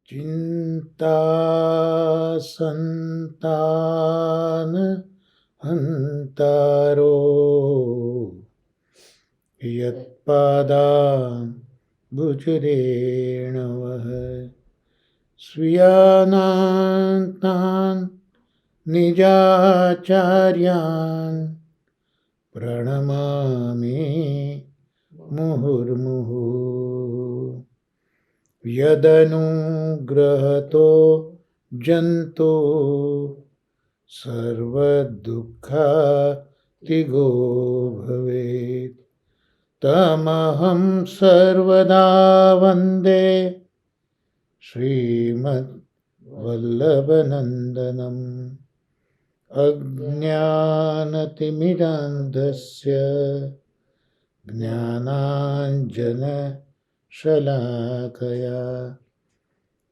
ચિંતા સંતાન હંતારો યત્પાદા ભુજરેણવઃ સ્વીયાનાંતાન નિજાચાર્યાન પ્રણમામિ મુહુર્મુહુ યદનુગ્રહતો જંતો સર્વદુઃખાતિગો ભવેત તમહં સર્વદા વંદે શ્રીમદ્ વલ્લભનંદનમ અજ્ઞાનતિમિરાંધસ્ય જ્ઞાનાંજન શલાકયા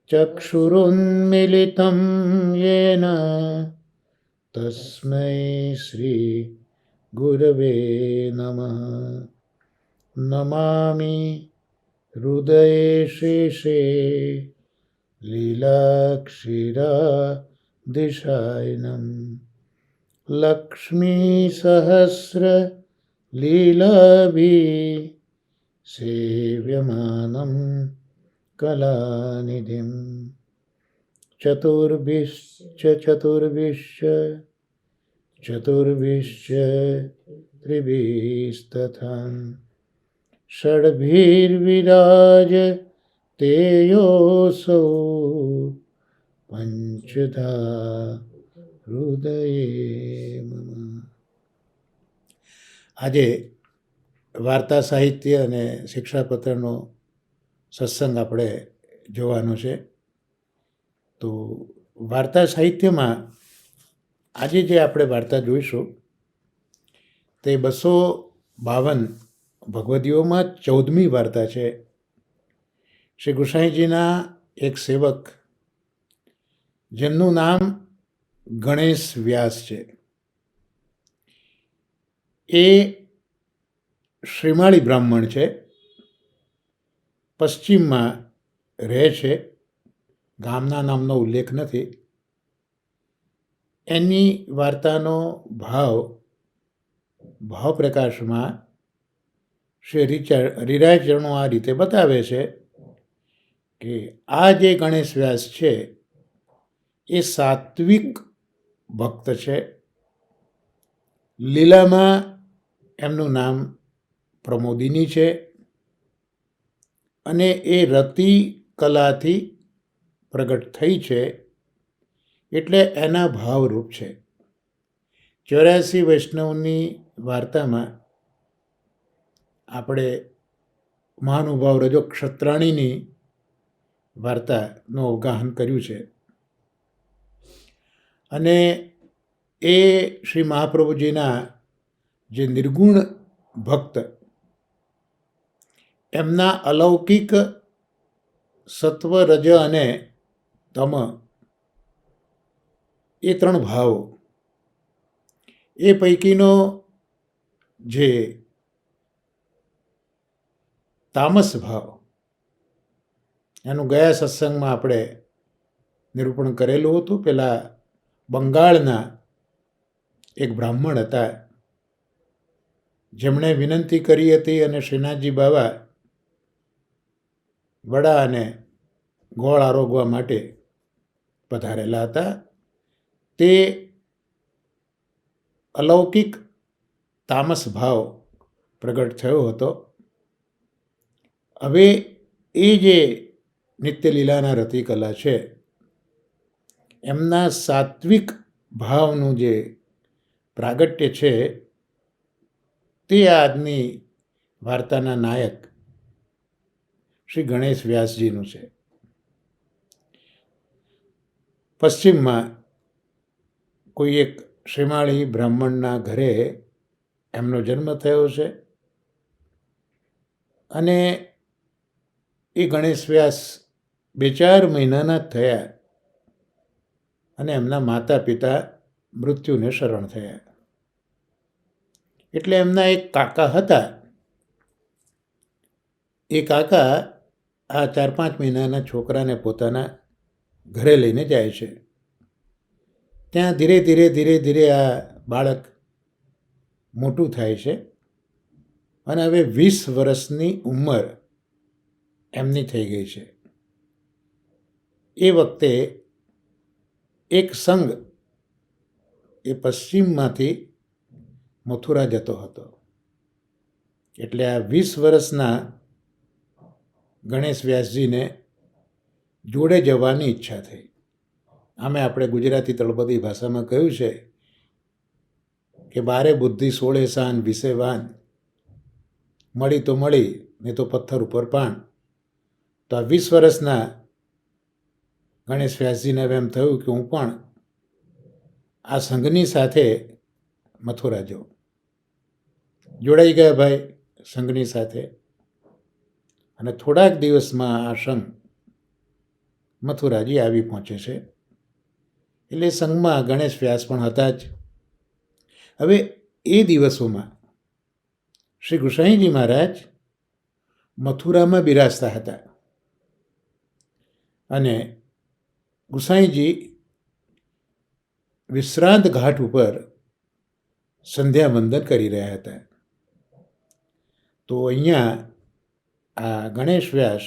ચક્ષુરુન્મિલિतं યેન તસ્મૈ શ્રી ગુરવે નમઃ નમામિ હૃદયે શેષે લીલાક્ષીરાધિશાયનમ લક્ષ્મીસહસ્ર લીલાભિ સેવ્યમાनं કલાનિધિં ચતુર્ભિશ્ચ ત્રિભિસ્તથા ષડ્ભિર્વિરાજ તેયોસૌ પંચધા હૃદયે મમ. આજે વાર્તા સાહિત્ય અને શિક્ષાપત્રનો સત્સંગ આપણે જોવાનો છે. તો વાર્તા સાહિત્યમાં આજે જે આપણે વાર્તા જોઈશું તે 252 ભગવદીઓમાં 14મી વાર્તા છે. શ્રી ગુસાઈજીના એક સેવક જેમનું નામ ગણેશ વ્યાસ છે, એ શ્રીમાળી બ્રાહ્મણ છે, પશ્ચિમમાં રહે છે, ગામના નામનો ઉલ્લેખ નથી. એની વાર્તાનો ભાવ પ્રકાશમાં શ્રી હરિરાયચરણો આ રીતે બતાવે છે કે આ જે ગણેશ વ્યાસ છે એ સાત્વિક ભક્ત છે. લીલામાં એમનું નામ પ્રમોદિની છે અને એ રતિ કલાથી પ્રગટ થઈ છે એટલે એના ભાવરૂપ છે. 84 વૈષ્ણવની વાર્તામાં આપણે મહાનુભાવ રજો ક્ષત્રાણીની વાર્તાનું અવગાહન કર્યું છે અને એ શ્રી મહાપ્રભુજીના જે નિર્ગુણ ભક્ત, એમના અલૌકિક સત્વ, રજ અને તમ એ 3 ભાવો, એ પૈકીનો જે તામસ ભાવ, એનું ગયા સત્સંગમાં આપણે નિરૂપણ કરેલું હતું. પેલા બંગાળના એક બ્રાહ્મણ હતા જેમણે વિનંતી કરી હતી અને શ્રીનાથજી બાબા વડા અને ગોળ આરોગવા માટે પધારેલા હતા. તે અલૌકિક તામસ ભાવ પ્રગટ થયો હતો. હવે એ જે નિત્યલીલાના રતિકલા છે, એમના સાત્વિક ભાવનું જે પ્રાગટ્ય છે તે આજની વાર્તાના નાયક શ્રી ગણેશ વ્યાસજીનું છે. પશ્ચિમમાં કોઈ એક શ્રીમાળી બ્રાહ્મણના ઘરે એમનો જન્મ થયો છે અને એ ગણેશ વ્યાસ 2-4 મહિનાના થયા અને એમના માતા પિતા મૃત્યુને શરણ થયા. એટલે એમના એક કાકા હતા. એ કાકા આ 4-5 મહિનાના છોકરાને પોતાના ઘરે લઈને જાય છે. ત્યાં ધીરે ધીરે ધીરે ધીરે આ બાળક મોટું થાય છે અને હવે 20 વર્ષની ઉંમર એમની થઈ ગઈ છે. એ વખતે એક સંઘ એ પશ્ચિમમાંથી મથુરા જતો હતો. એટલે આ 20 વર્ષના ગણેશ વ્યાસજીને જોડે જવાની ઈચ્છા થઈ. આમે આપણે ગુજરાતી તળપદી ભાષામાં કહ્યું છે કે 12 બુદ્ધિ 16 શાન 20 વાન, મળી તો મળી નહીં તો પથ્થર ઉપર પાન. તો આ 20 વર્ષના ગણેશ વ્યાસજીને એમ થયું કે હું પણ આ સંઘની સાથે મથુરા જાઉં. જોડાઈ ગયા ભાઈ સંઘની સાથે અને થોડાક દિવસમાં આ સંઘ મથુરાજી આવી પહોંચે છે. એટલે સંઘમાં ગણેશ વ્યાસ પણ હતા જ. હવે એ દિવસોમાં શ્રી ગુસાઈજી મહારાજ મથુરામાં બિરાજતા હતા અને ગુસાઈજી વિશ્રાંત ઘાટ ઉપર સંધ્યા વંદન કરી રહ્યા હતા. તો અહીંયા આ ગણેશ વ્યાસ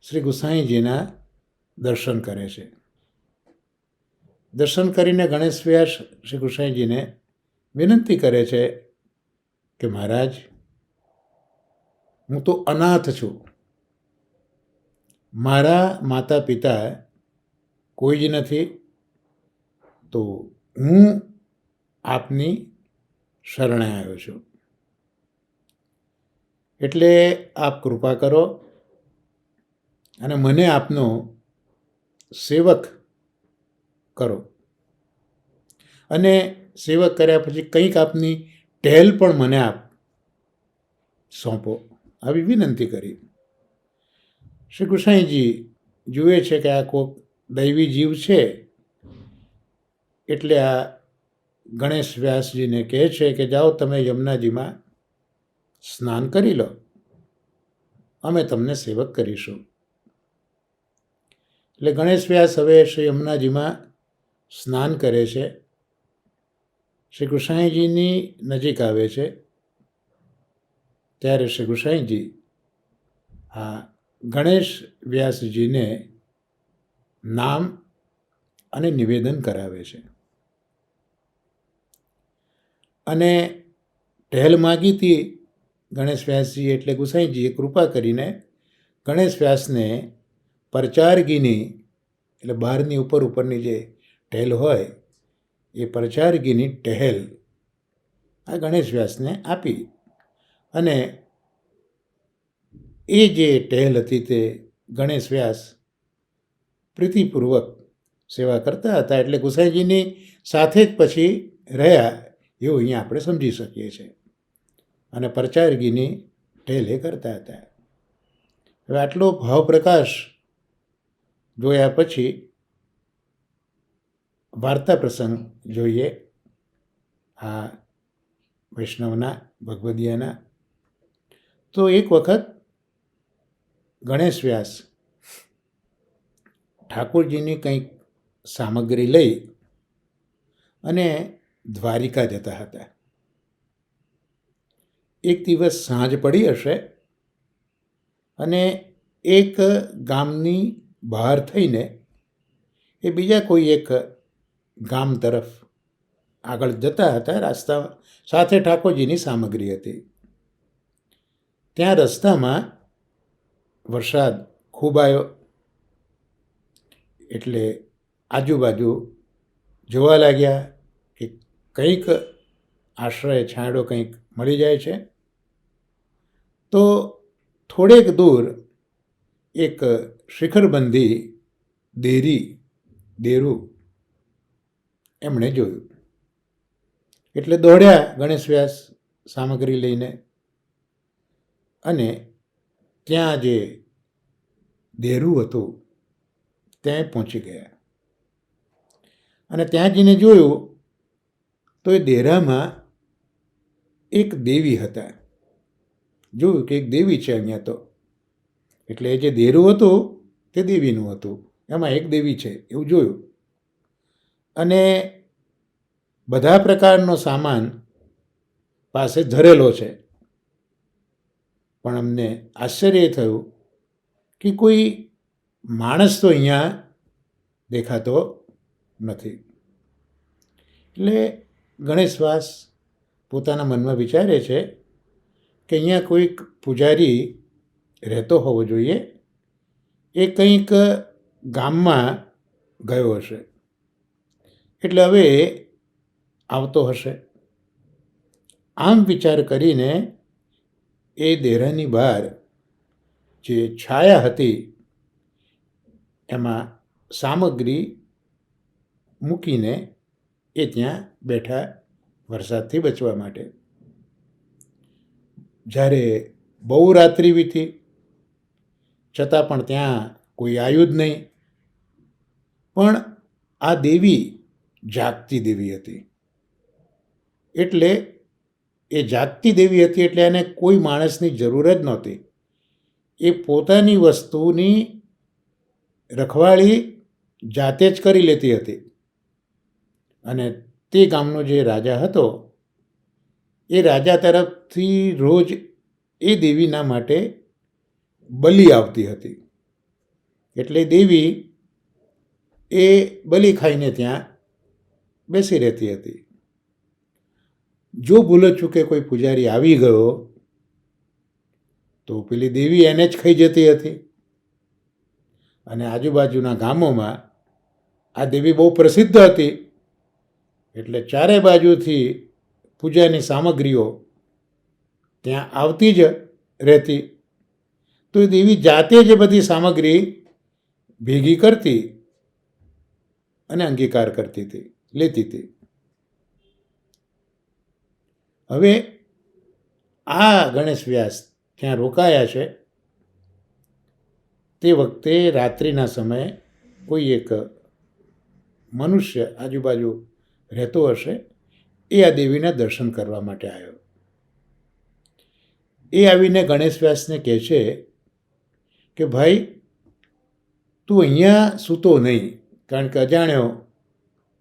શ્રી ગુસાઈજીના દર્શન કરે છે. દર્શન કરીને ગણેશ વ્યાસ શ્રી ગુસાઈજીને વિનંતી કરે છે કે મહારાજ, હું તો અનાથ છું. મારા માતા પિતા કોઈ જ નથી. તો હું આપની શરણે આવ્યો છું. એટલે આપ કૃપા કરો અને મને આપનો સેવક કરો અને સેવક કર્યા પછી કંઈક આપની ટહેલ પણ મને આપ સોંપો, આવી વિનંતી કરી. શ્રી ગુસાઈજી જુએ છે કે આ કોઈક દૈવી જીવ છે, એટલે આ ગણેશ વ્યાસજીને કહે છે કે જાઓ તમે યમુનાજીમાં સ્નાન કરી લો, અમે તમને સેવક કરીશું. એટલે ગણેશ વ્યાસ હવે શ્રી યમુનાજીમાં સ્નાન કરે છે. શ્રી ગુસાઈજીની નજીક આવે છે ત્યારે શ્રી ગુસાઈજી આ ગણેશ વ્યાસજીને નામ અને નિવેદન કરાવે છે અને ટહેલ માગી હતી ગણેશ વ્યાસજી. એટલે ગુસાઈજીએ કૃપા કરીને ગણેશ વ્યાસને પરચારગીની, એટલે બહારની ઉપરની જે ટહેલ હોય એ પરચારગીની ટહેલ આ ગણેશ વ્યાસને આપી. અને એ જે ટહેલ હતી તે ગણેશ વ્યાસ પ્રીતિપૂર્વક સેવા કરતા હતા. એટલે ગુસાઈજીની સાથે જ પછી રહ્યા એવું અહીંયા આપણે સમજી શકીએ છીએ. અને પરચારગીની ટહેલ એ કરતા હતા. હવે આટલો ભાવપ્રકાશ જોયા પછી વાર્તા પ્રસંગ જોઈએ આ વૈષ્ણવના, ભગવદીયાના. તો એક વખત ગણેશ વ્યાસ ઠાકોરજીની કંઈક સામગ્રી લઈ અને દ્વારિકા જતા હતા. એક દિવસ સાંજ પડી હશે અને એક ગામની બહાર થઈને એ બીજા કોઈ એક ગામ તરફ આગળ જતા હતા. રસ્તા સાથે ઠાકોરજીની સામગ્રી હતી. ત્યાં રસ્તામાં વરસાદ ખૂબ આવ્યો. એટલે આજુબાજુ જોવા લાગ્યા કે કંઈક આશ્રય છાંયડો કંઈક મળી જાય છે. તો થોડેક દૂર એક શિખરબંધી દેરું એમણે જોયું. એટલે દોડ્યા ગણેશ વ્યાસ સામગ્રી લઈને અને ત્યાં જે દેરું હતું ત્યાં પહોંચી ગયા. અને ત્યાં જઈને જોયું તો એ દેરામાં એક દેવી હતા. જોયું કે એક દેવી છે અહીંયા તો. એટલે એ જે દેરું હતું તે દેવીનું હતું. એમાં એક દેવી છે એવું જોયું. અને બધા પ્રકારનો સામાન પાસે ધરેલો છે. પણ અમને આશ્ચર્ય એ થયું કે કોઈ માણસ તો અહીંયા દેખાતો નથી. એટલે ગણેશવાસ પોતાના મનમાં વિચારે છે કે અહીંયા કોઈક પૂજારી રહેતો હોવો જોઈએ, એ કંઈક ગામમાં ગયો હશે, એટલે હવે આવતો હશે. આમ વિચાર કરીને એ દેરાની બહાર જે છાયા હતી એમાં સામગ્રી મૂકીને એ ત્યાં બેઠા વરસાદથી બચવા માટે. જ્યારે બહુ રાત્રિ વીતી છતાં પણ ત્યાં કોઈ આવ્યું જ નહીં. પણ આ દેવી જાગતી દેવી હતી. એટલે એ જાગતી દેવી હતી એટલે એને કોઈ માણસની જરૂર જ નહોતી. એ પોતાની વસ્તુની રખવાળી જાતે જ કરી લેતી હતી. અને તે ગામનો જે રાજા હતો એ રાજા તરફથી રોજ એ દેવીના માટે બલિ આવતી હતી. એટલે દેવી એ બલિ ખાઈને ત્યાં બેસી રહેતી હતી. જો ભૂલે ચૂકે કોઈ પૂજારી આવી ગયો તો પેલી દેવી એને જ ખાઈ જતી હતી. અને આજુબાજુના ગામોમાં આ દેવી બહુ પ્રસિદ્ધ હતી, એટલે ચારે બાજુથી પૂજાની સામગ્રીઓ ત્યાં આવતી જ રહેતી. તો એ દેવી જાતે જ બધી સામગ્રી ભેગી કરતી અને અંગીકાર કરતી હતી, લેતી હતી. હવે આ ગણેશ વ્યાસ ત્યાં રોકાયા છે તે વખતે રાત્રિના સમયે કોઈ એક મનુષ્ય આજુબાજુ રહેતો હશે, એ આ દેવીના દર્શન કરવા માટે આવ્યો. એ આવીને ગણેશ વ્યાસને કહે છે કે ભાઈ તું અહીંયા સૂતો નહીં, કારણ કે અજાણ્યો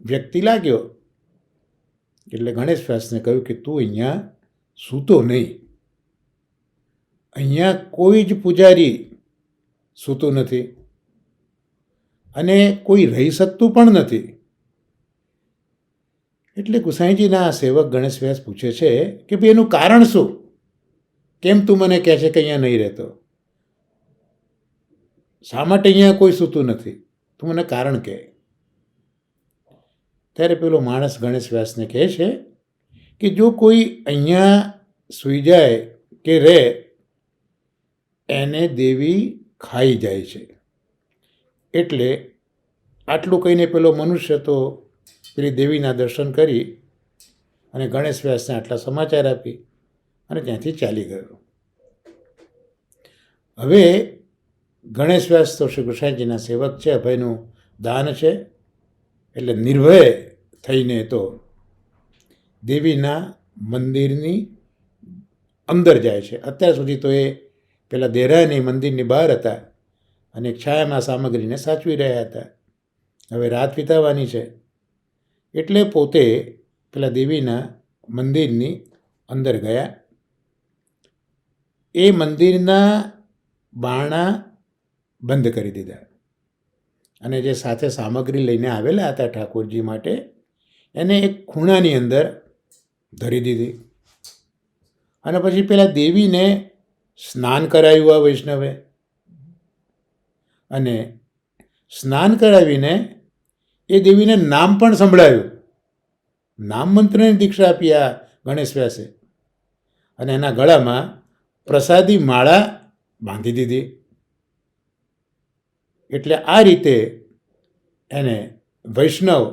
વ્યક્તિ લાગ્યો. એટલે ગણેશ વ્યાસને કહ્યું કે તું અહીંયા સૂતો નહીં. અહીંયા કોઈ જ પૂજારી સૂતું નથી અને કોઈ રહી શકતું પણ નથી. એટલે ગુસાઈજીના સેવક ગણેશ વ્યાસ પૂછે છે કે ભાઈ એનું કારણ શું? કેમ તું મને કહે છે કે અહીંયા નહીં રહેતો? શા માટે અહીંયા કોઈ સૂતું નથી? તું મને કારણ કહે. ત્યારે પેલો માણસ ગણેશ વ્યાસને કહે છે કે જો કોઈ અહીંયા સૂઈ જાય કે રહે એને દેવી ખાઈ જાય છે. એટલે આટલું કહીને પેલો મનુષ્ય તો પેલી દેવીના દર્શન કરી અને ગણેશ વ્યાસને આટલા સમાચાર આપી અને ત્યાંથી ચાલી ગયો. હવે ગણેશ વ્યાસ તો શ્રી કૃષ્ણજીના સેવક છે, અભયનું દાન છે, એટલે નિર્ભય થઈને તો દેવીના મંદિરની અંદર જાય છે. અત્યાર સુધી તો એ પેલા દેરાની મંદિરની બહાર હતા અને છાયામાં સામગ્રીને સાચવી રહ્યા હતા. હવે રાત વિતાવાની છે એટલે પોતે પેલા દેવીના મંદિરની અંદર ગયા. એ મંદિરના બારણા બંધ કરી દીધા અને જે સાથે સામગ્રી લઈને આવેલા હતા ઠાકોરજી માટે એને એક ખૂણાની અંદર ધરી દીધી. અને પછી પેલા દેવીને સ્નાન કરાવ્યું આ વૈષ્ણવે. અને સ્નાન કરાવીને એ દેવીને નામ પણ સંભળાવ્યું. નામ મંત્રની દીક્ષા આપી આ ગણેશ વ્યાસે અને એના ગળામાં પ્રસાદી માળા બાંધી દીધી. એટલે આ રીતે એને વૈષ્ણવ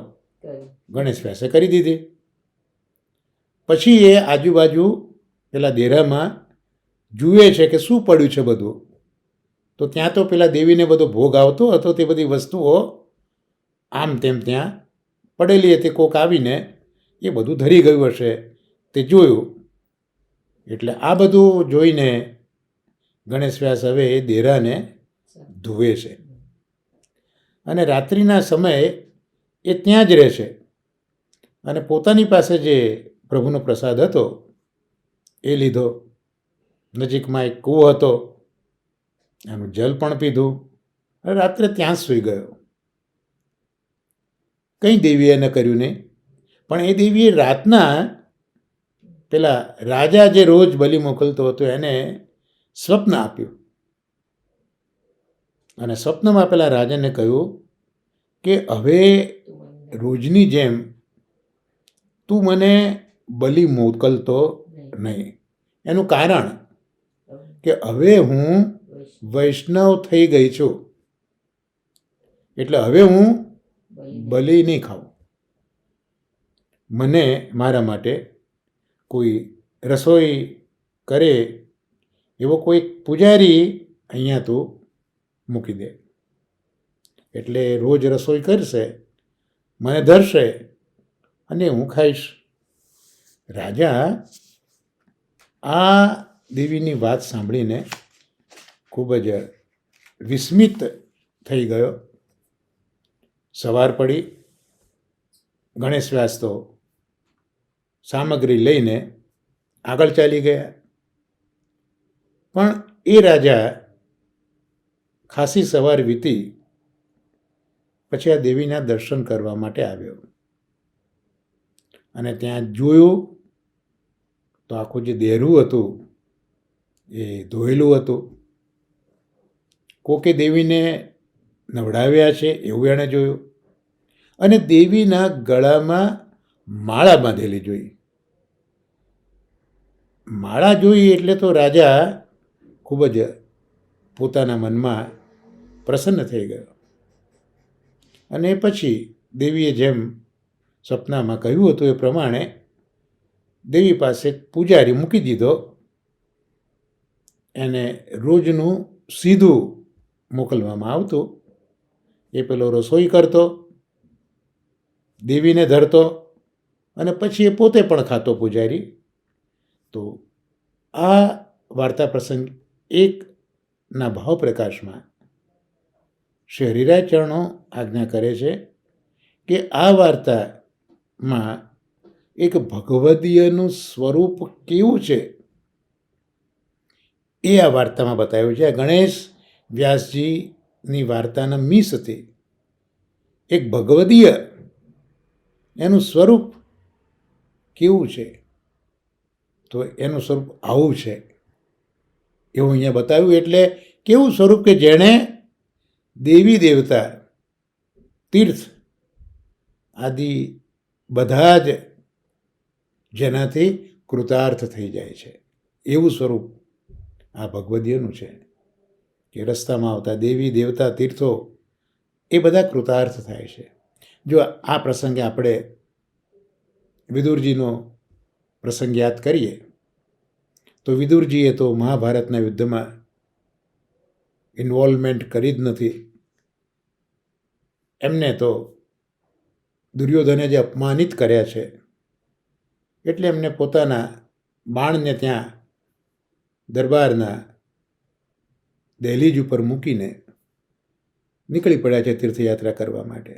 ગણેશ વ્યાસે કરી દીધી. પછી એ આજુબાજુ પેલા દેરામાં જુએ છે કે શું પડ્યું છે બધું. તો ત્યાં તો પેલા દેવીને બધો ભોગ આવતો હતો, તે બધી વસ્તુઓ આમ તેમ ત્યાં પડેલી હતી. કોક આવીને એ બધું ધરી ગયું હશે તે જોયું. એટલે આ બધું જોઈને ગણેશ વ્યાસ હવે એ દેરાને ધુએ છે અને રાત્રિના સમયે એ ત્યાં જ રહે છે અને પોતાની પાસે જે પ્રભુનો પ્રસાદ હતો એ લીધો. નજીકમાં એક કૂવો હતો, એનું જલ પણ પીધું અને રાત્રે ત્યાં જ સૂઈ ગયો. કંઈ દેવીએ ન કર્યું નહીં, પણ એ દેવીએ રાતના પેલા રાજા જે રોજ બલિ મોકલતો હતો એને સ્વપ્ન આપ્યું અને સ્વપ્નમાં પેલા રાજાને કહ્યું કે હવે રોજની જેમ તું મને બલિ મોકલતો નહીં. એનું કારણ કે હવે હું વૈષ્ણવ થઈ ગઈ છું, એટલે હવે હું બલિ નહીં ખાઉં. મને મારા માટે કોઈ રસોઈ કરે એવો કોઈ પૂજારી અહીંયા તું મૂકી દે, એટલે રોજ રસોઈ કરશે, મને ધરશે અને હું ખાઈશ. રાજા આ દેવીની વાત સાંભળીને ખૂબ જ વિસ્મિત થઈ ગયો. સવાર પડી, ગણેશ વ્યાસ તો સામગ્રી લઈને આગળ ચાલી ગયા. પણ એ રાજા ખાસી સવાર વીતી પછી આ દેવીના દર્શન કરવા માટે આવ્યો અને ત્યાં જોયું તો આખું જે દેરું હતું એ ધોયેલું હતું. કોકે દેવીને નવડાવ્યા છે એવું એણે જોયું અને દેવીના ગળામાં માળા બાંધેલી જોઈ. માળા જોઈ એટલે તો રાજા ખૂબ જ પોતાના મનમાં પ્રસન્ન થઈ ગયો અને પછી દેવીએ જેમ સપનામાં કહ્યું હતું એ પ્રમાણે દેવી પાસે પૂજારી મૂકી દીધો. એને રોજનું સીધું મોકલવામાં આવતું. એ પેલો રસોઈ કરતો, દેવીને ધરતો અને પછી એ પોતે પણ ખાતો પૂજારી. તો આ વાર્તા પ્રસંગ એકના ભાવ પ્રકાશમાં શ્રી હરિરાય ચરણો આજ્ઞા કરે છે કે આ વાર્તામાં એક ભગવદીયનું સ્વરૂપ કેવું છે એ આ વાર્તામાં બતાવ્યું છે. આ ગણેશ વ્યાસજીની વાર્તાના મીસ હતી. એક ભગવદીય એનું સ્વરૂપ કેવું છે, તો એનું સ્વરૂપ આવું છે એવું અહીંયા બતાવ્યું. એટલે કેવું સ્વરૂપ કે જેણે દેવી દેવતા, તીર્થ આદિ બધા જ જેનાથી કૃતાર્થ થઈ જાય છે એવું સ્વરૂપ આ ભગવદીયનું છે કે રસ્તામાં આવતા દેવી દેવતા તીર્થો એ બધા કૃતાર્થ થાય છે. જો આ પ્રસંગે આપણે વિદુરજીનો પ્રસંગ યાદ કરીએ તો વિદુરજીએ તો મહાભારતના યુદ્ધમાં ઇન્વોલ્વમેન્ટ કરી જ નથી. એમને તો દુર્યોધને જે અપમાનિત કર્યા છે એટલે એમને પોતાના બાણને ત્યાં દરબારના દહેલીજ ઉપર મૂકીને નીકળી પડ્યા છે તીર્થયાત્રા કરવા માટે.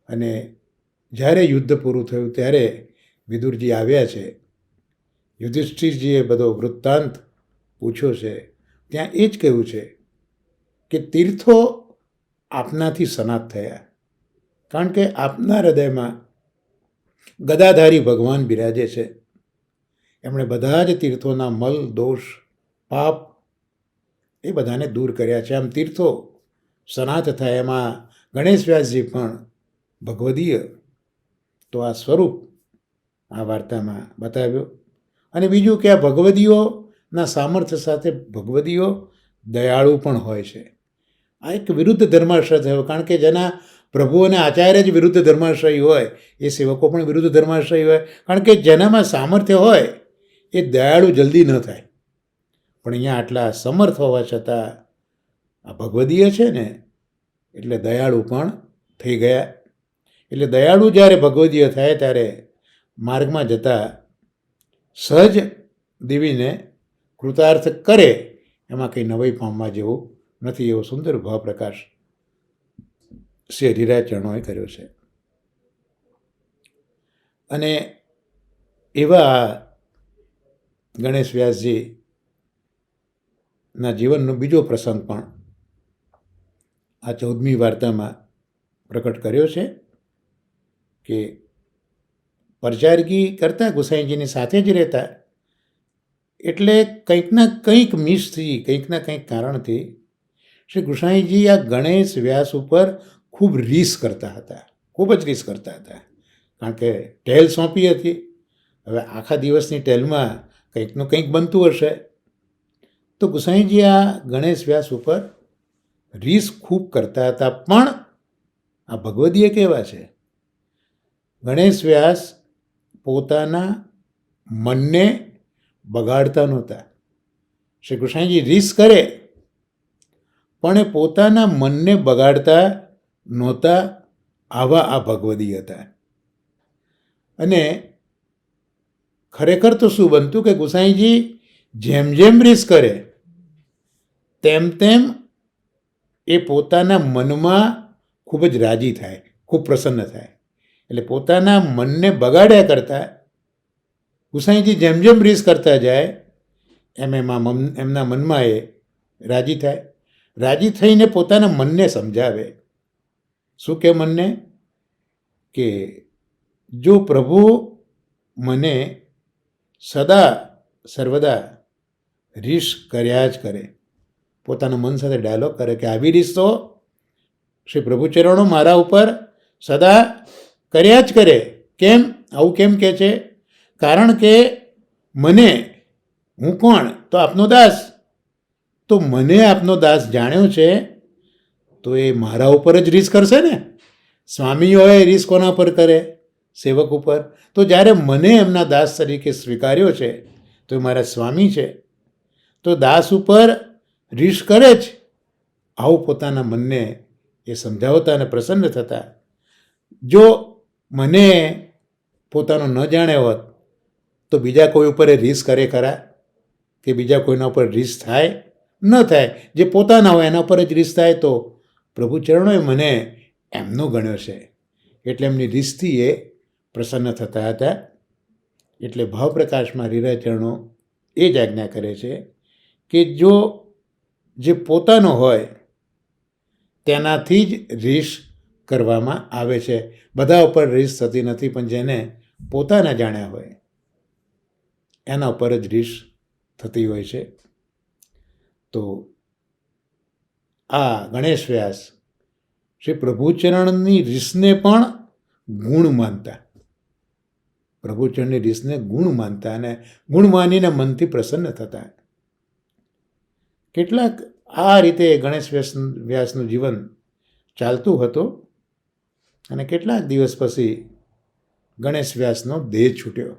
અને જ્યારે યુદ્ધ પૂરું થયું ત્યારે વિદુરજી આવ્યા છે. યુધિષ્ઠિરજીએ બધો વૃત્તાંત પૂછ્યો છે. ત્યાં એ જ કહ્યું છે કે તીર્થો આપનાથી સનાત થયા, કારણ કે આપના હૃદયમાં ગદાધારી ભગવાન બિરાજે છે. એમણે બધા જ તીર્થોના મલ, દોષ, પાપ એ બધાને દૂર કર્યા છે. આમ તીર્થો સનાત થાય. એમાં ગણેશ વ્યાસજી પણ ભગવદીય. તો આ સ્વરૂપ આ વાર્તામાં બતાવ્યો. અને બીજું કે આ ભગવદીઓના સામર્થ્ય સાથે ભગવદીઓ દયાળુ પણ હોય છે. આ એક વિરુદ્ધ ધર્માશ્રય થયો, કારણ કે જેના પ્રભુ અને આચાર્ય જ વિરુદ્ધ ધર્માશ્રય હોય એ સેવકો પણ વિરુદ્ધ ધર્માશ્રય હોય, કારણ કે જેનામાં સામર્થ્ય હોય એ દયાળુ જલ્દી ન થાય. પણ અહીંયા આટલા સમર્થ હોવા છતાં આ ભગવદીય છે ને એટલે દયાળુ પણ થઈ ગયા. એટલે દયાળુ જ્યારે ભગવદીય થાય ત્યારે માર્ગમાં જતા સહજ દેવીને કૃતાર્થ કરે એમાં કંઈ નવાઈ પામવા જેવું નથી. એવો સુંદર ભાવપ્રકાશ શ્રી હરિરાયચરણોએ કર્યો છે. અને એવા ગણેશ વ્યાસજીના જીવનનો બીજો પ્રસંગ પણ આ 14મી વાર્તામાં પ્રકટ કર્યો છે કે પરચારગી કરતા ગુસાઈજીની સાથે જ રહેતા, એટલે કંઈકના કંઈક મિસથી, કંઈકના કંઈક કારણથી શ્રી ગુસાઈજી આ ગણેશ વ્યાસ ઉપર ખૂબ રીસ કરતા હતા, ખૂબ જ રીસ કરતા હતા. કારણ કે ટેલ સોંપી હતી, હવે આખા દિવસની ટેલમાં કંઈકનું કંઈક બનતું હશે. તો ગુસાઈજી આ ગણેશ વ્યાસ ઉપર રીસ ખૂબ કરતા હતા. પણ આ ભગવદીય કેવા છે, ગણેશ વ્યાસ પોતાના મનને બગાડતા નહોતા. શ્રી કૃષ્ણજી રીસ કરે પણ એ પોતાના મનને બગાડતા નહોતા. આવા આ ભગવદી હતા. અને ખરેખર તો શું બનતું કે ગુસાઈજી જેમ જેમ રીસ કરે તેમ તેમ એ પોતાના મનમાં ખૂબ જ રાજી થાય, ખૂબ પ્રસન્ન થાય. એટલે પોતાના મનને બગાડ્યા કરતાં ગુસાઈજી જેમ જેમ રીસ કરતા જાય એમ એમના મનમાં એ રાજી થાય. રાજી થઈને પોતાના મનને સમજાવે. શું કે મનને કે જો પ્રભુ મને સદા સર્વદા રીસ કર્યા જ કરે, પોતાના મન સાથે ડાયલોગ કરે કે આવી રીસ તો શ્રી પ્રભુચરણો મારા ઉપર સદા કર્યા જ કરે. કેમ આવું કેમ કહે છે? કારણ કે મને, હું કોણ? તો આપનો દાસ. તો મને આપનો દાસ જાણ્યો છે તો એ મારા ઉપર જ રીસ કરશે ને. સ્વામી હોય રીસ કોના પર કરે? સેવક ઉપર. તો જ્યારે મને એમના દાસ તરીકે સ્વીકાર્યો છે તો એ મારા સ્વામી છે, તો દાસ ઉપર રીસ કરે જ. આવું પોતાના મનને એ સમજાવતા અને પ્રસન્ન થતા. જો મને પોતાનો ન જાણ્યો હોત તો બીજા કોઈ ઉપર એ રીસ કરે ખરા? કે બીજા કોઈના ઉપર રીસ થાય? ન થાય. જે પોતાના હોય એના ઉપર જ રીસ થાય. તો પ્રભુ ચરણોએ મને એમનો ગણ્યો છે એટલે એમની રીસથી એ પ્રસન્ન થતા હતા. એટલે ભાવપ્રકાશમાં હરિરાયચરણો એ જ આજ્ઞા કરે છે કે જો જે પોતાનો હોય તેનાથી જ રીસ કરવામાં આવે છે. બધા ઉપર રીસ થતી નથી, પણ જેને પોતાના જાણ્યા હોય એના ઉપર જ રીસ થતી હોય છે. તો આ ગણેશ વ્યાસ શ્રી પ્રભુચરણની રીસને પણ ગુણ માનતા, પ્રભુચરણની રીસને ગુણ માનતા અને ગુણ માનીને મનથી પ્રસન્ન થતા. કેટલાક આ રીતે ગણેશ વ્યાસનું જીવન ચાલતું હતું. અને કેટલાક દિવસ પછી ગણેશ વ્યાસનો દેહ છૂટ્યો.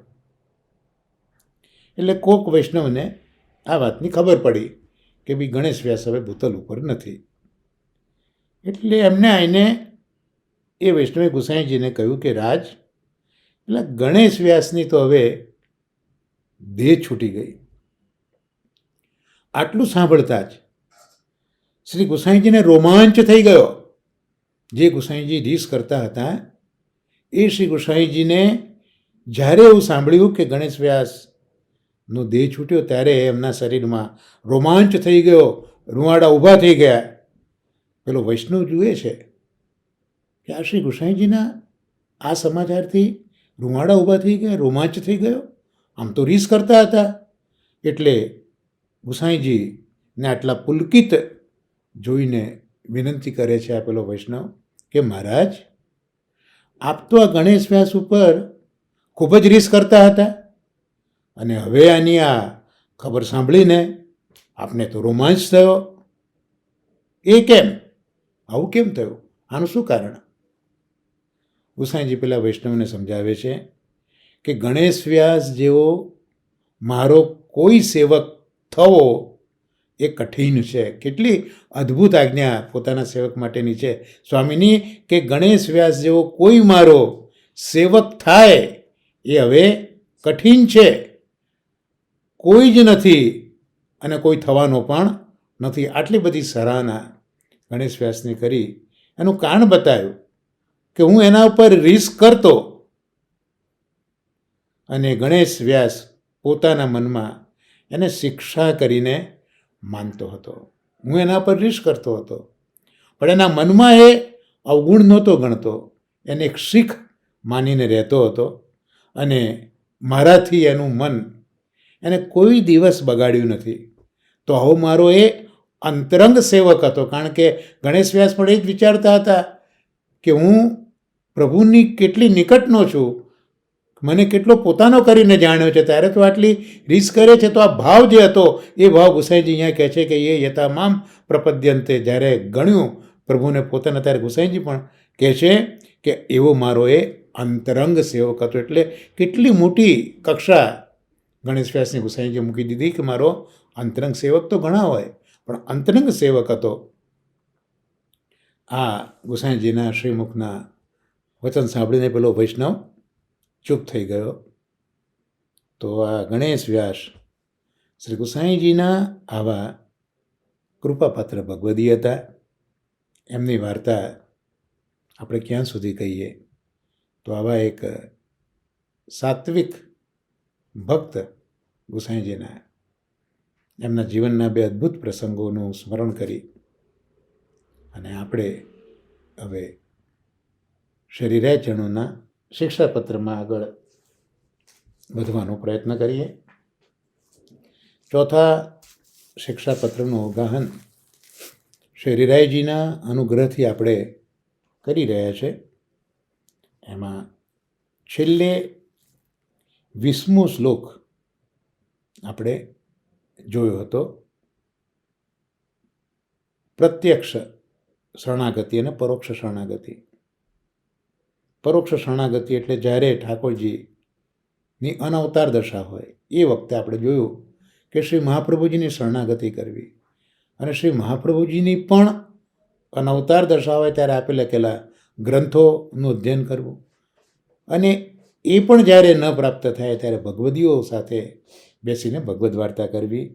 એટલે કોક વૈષ્ણવને આ વાતની ખબર પડી કે ભાઈ ગણેશ વ્યાસ હવે ભૂતલ ઉપર નથી. એટલે એમને આવીને એ વૈષ્ણવે ગુસાઈજીને કહ્યું કે રાજ, એટલે ગણેશ વ્યાસની તો હવે દેહ છૂટી ગઈ. આટલું સાંભળતા જ શ્રી ગુસાઈજીને રોમાંચ થઈ ગયો. જે ગુસાઈજી રીસ કરતા હતા એ શ્રી ગુસાઈજીને જ્યારે એવું સાંભળ્યું કે ગણેશ વ્યાસનો દેહ છૂટ્યો ત્યારે એમના શરીરમાં રોમાંચ થઈ ગયો, રૂંવાડા ઊભા થઈ ગયા. પેલો વૈષ્ણવ જુએ છે કે આ શ્રી ગુસાઈજીના આ સમાચારથી રૂંવાડા ઊભા થઈ ગયા, રોમાંચ થઈ ગયો. આમ તો રીસ કરતા હતા. એટલે ગુસાઈજીને આટલા પુલકિત જોઈને વિનંતી કરે છે આ પેલો વૈષ્ણવ કે મહારાજ, આપ તો આ ગણેશ વ્યાસ ઉપર ખૂબ જ રીસ કરતા હતા અને હવે આની આ ખબર સાંભળીને આપને તો રોમાંચ થયો. એ કેમ? આવું કેમ થયું? આનું શું કારણ? ગુસાઈજી પેલા વૈષ્ણવને સમજાવે છે કે ગણેશ વ્યાસ જેવો મારો કોઈ સેવક થવો એ કઠિન છે. કેટલી અદ્ભુત આજ્ઞા પોતાના સેવક માટેની છે સ્વામીની કે ગણેશ વ્યાસ જેવો કોઈ મારો સેવક થાય એ હવે કઠિન છે. કોઈ જ નથી અને કોઈ થવાનો પણ નથી. આટલી બધી સરાહના ગણેશ વ્યાસની કરી એનું કારણ બતાવ્યું કે હું એના ઉપર રિસ્ક કરતો, અને ગણેશ વ્યાસ પોતાના મનમાં એને શિક્ષા કરીને માનતો હતો. હું એના પર રિસ્ક કરતો હતો, પણ એના મનમાં એ અવગુણ નહોતો ગણતો, એને એક શીખ માનીને રહેતો હતો. અને મારાથી એનું મન એને કોઈ દિવસ બગાડ્યું નથી. તો આવો મારો એ અંતરંગ સેવક હતો. કારણ કે ગણેશ વ્યાસ પણ એ જ વિચારતા હતા કે હું પ્રભુની કેટલી નિકટનો છું, મને કેટલો પોતાનો કરીને જાણ્યો છે, ત્યારે તો આટલી રીસ કરે છે. તો આ ભાવ જે હતો એ ભાવ ગુસાઈજી અહીંયા કહે છે કે એ યથામામ પ્રપદ્યંતે, જ્યારે ગણ્યું પ્રભુને પોતાના, ત્યારે ગુસાઈજી પણ કહે છે કે એવો મારો એ અંતરંગ સેવક હતો. એટલે કેટલી મોટી કક્ષા ગણેશ વ્યાસની ગુસાઈજીએ મૂકી દીધી કે મારો અંતરંગ સેવક તો ઘણા હોય, પણ અંતરંગ સેવક હતો. આ ગુસાઈજીના શ્રીમુખના વચન સાંભળીને પેલો વૈષ્ણવ ચૂપ થઈ ગયો. તો આ ગણેશ વ્યાસ શ્રી ગુસાઈજીના આવા કૃપાપાત્ર ભગવદી હતા. એમની વાર્તા આપણે ક્યાં સુધી કહીએ? તો આવા એક સાત્વિક ભક્ત ગુસાઈજીના એમના જીવનના બે અદ્ભુત પ્રસંગોનું સ્મરણ કરી અને આપણે હવે શરીરાચરણોના શિક્ષાપત્રમાં આગળ વધવાનો પ્રયત્ન કરીએ. ચોથા શિક્ષાપત્રનું અવગાહન શરીરાયજીના અનુગ્રહથી આપણે કરી રહ્યા છે. એમાં છેલ્લે 20મો શ્લોક આપણે જોયો હતો, પ્રત્યક્ષ શરણાગતિ અને પરોક્ષ શરણાગતિ. પરોક્ષ શરણાગતિ એટલે જ્યારે ઠાકોરજીની અનવતાર દશા હોય એ વખતે આપણે જોયું કે શ્રી મહાપ્રભુજીની શરણાગતિ કરવી, અને શ્રી મહાપ્રભુજીની પણ અનવતાર દશા હોય ત્યારે આપે લખેલા ગ્રંથોનું અધ્યયન કરવું, અને એ પણ જ્યારે ન પ્રાપ્ત થાય ત્યારે ભગવદીઓ સાથે બેસીને ભગવદ્ વાર્તા કરવી,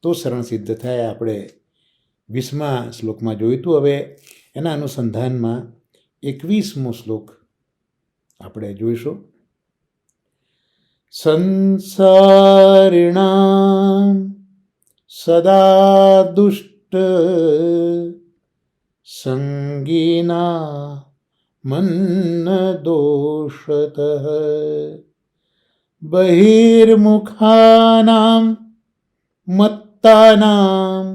તો શરણ સિદ્ધ થાય. આપણે 20મા શ્લોકમાં જોયું હતું. હવે એના અનુસંધાનમાં 21મો શ્લોક આપણે જોઈશું. સંસારિણામ સદા દુષ્ટ સંગીના મન્ન દોષતઃ બહિર્મુખાનામ મત્તાનામ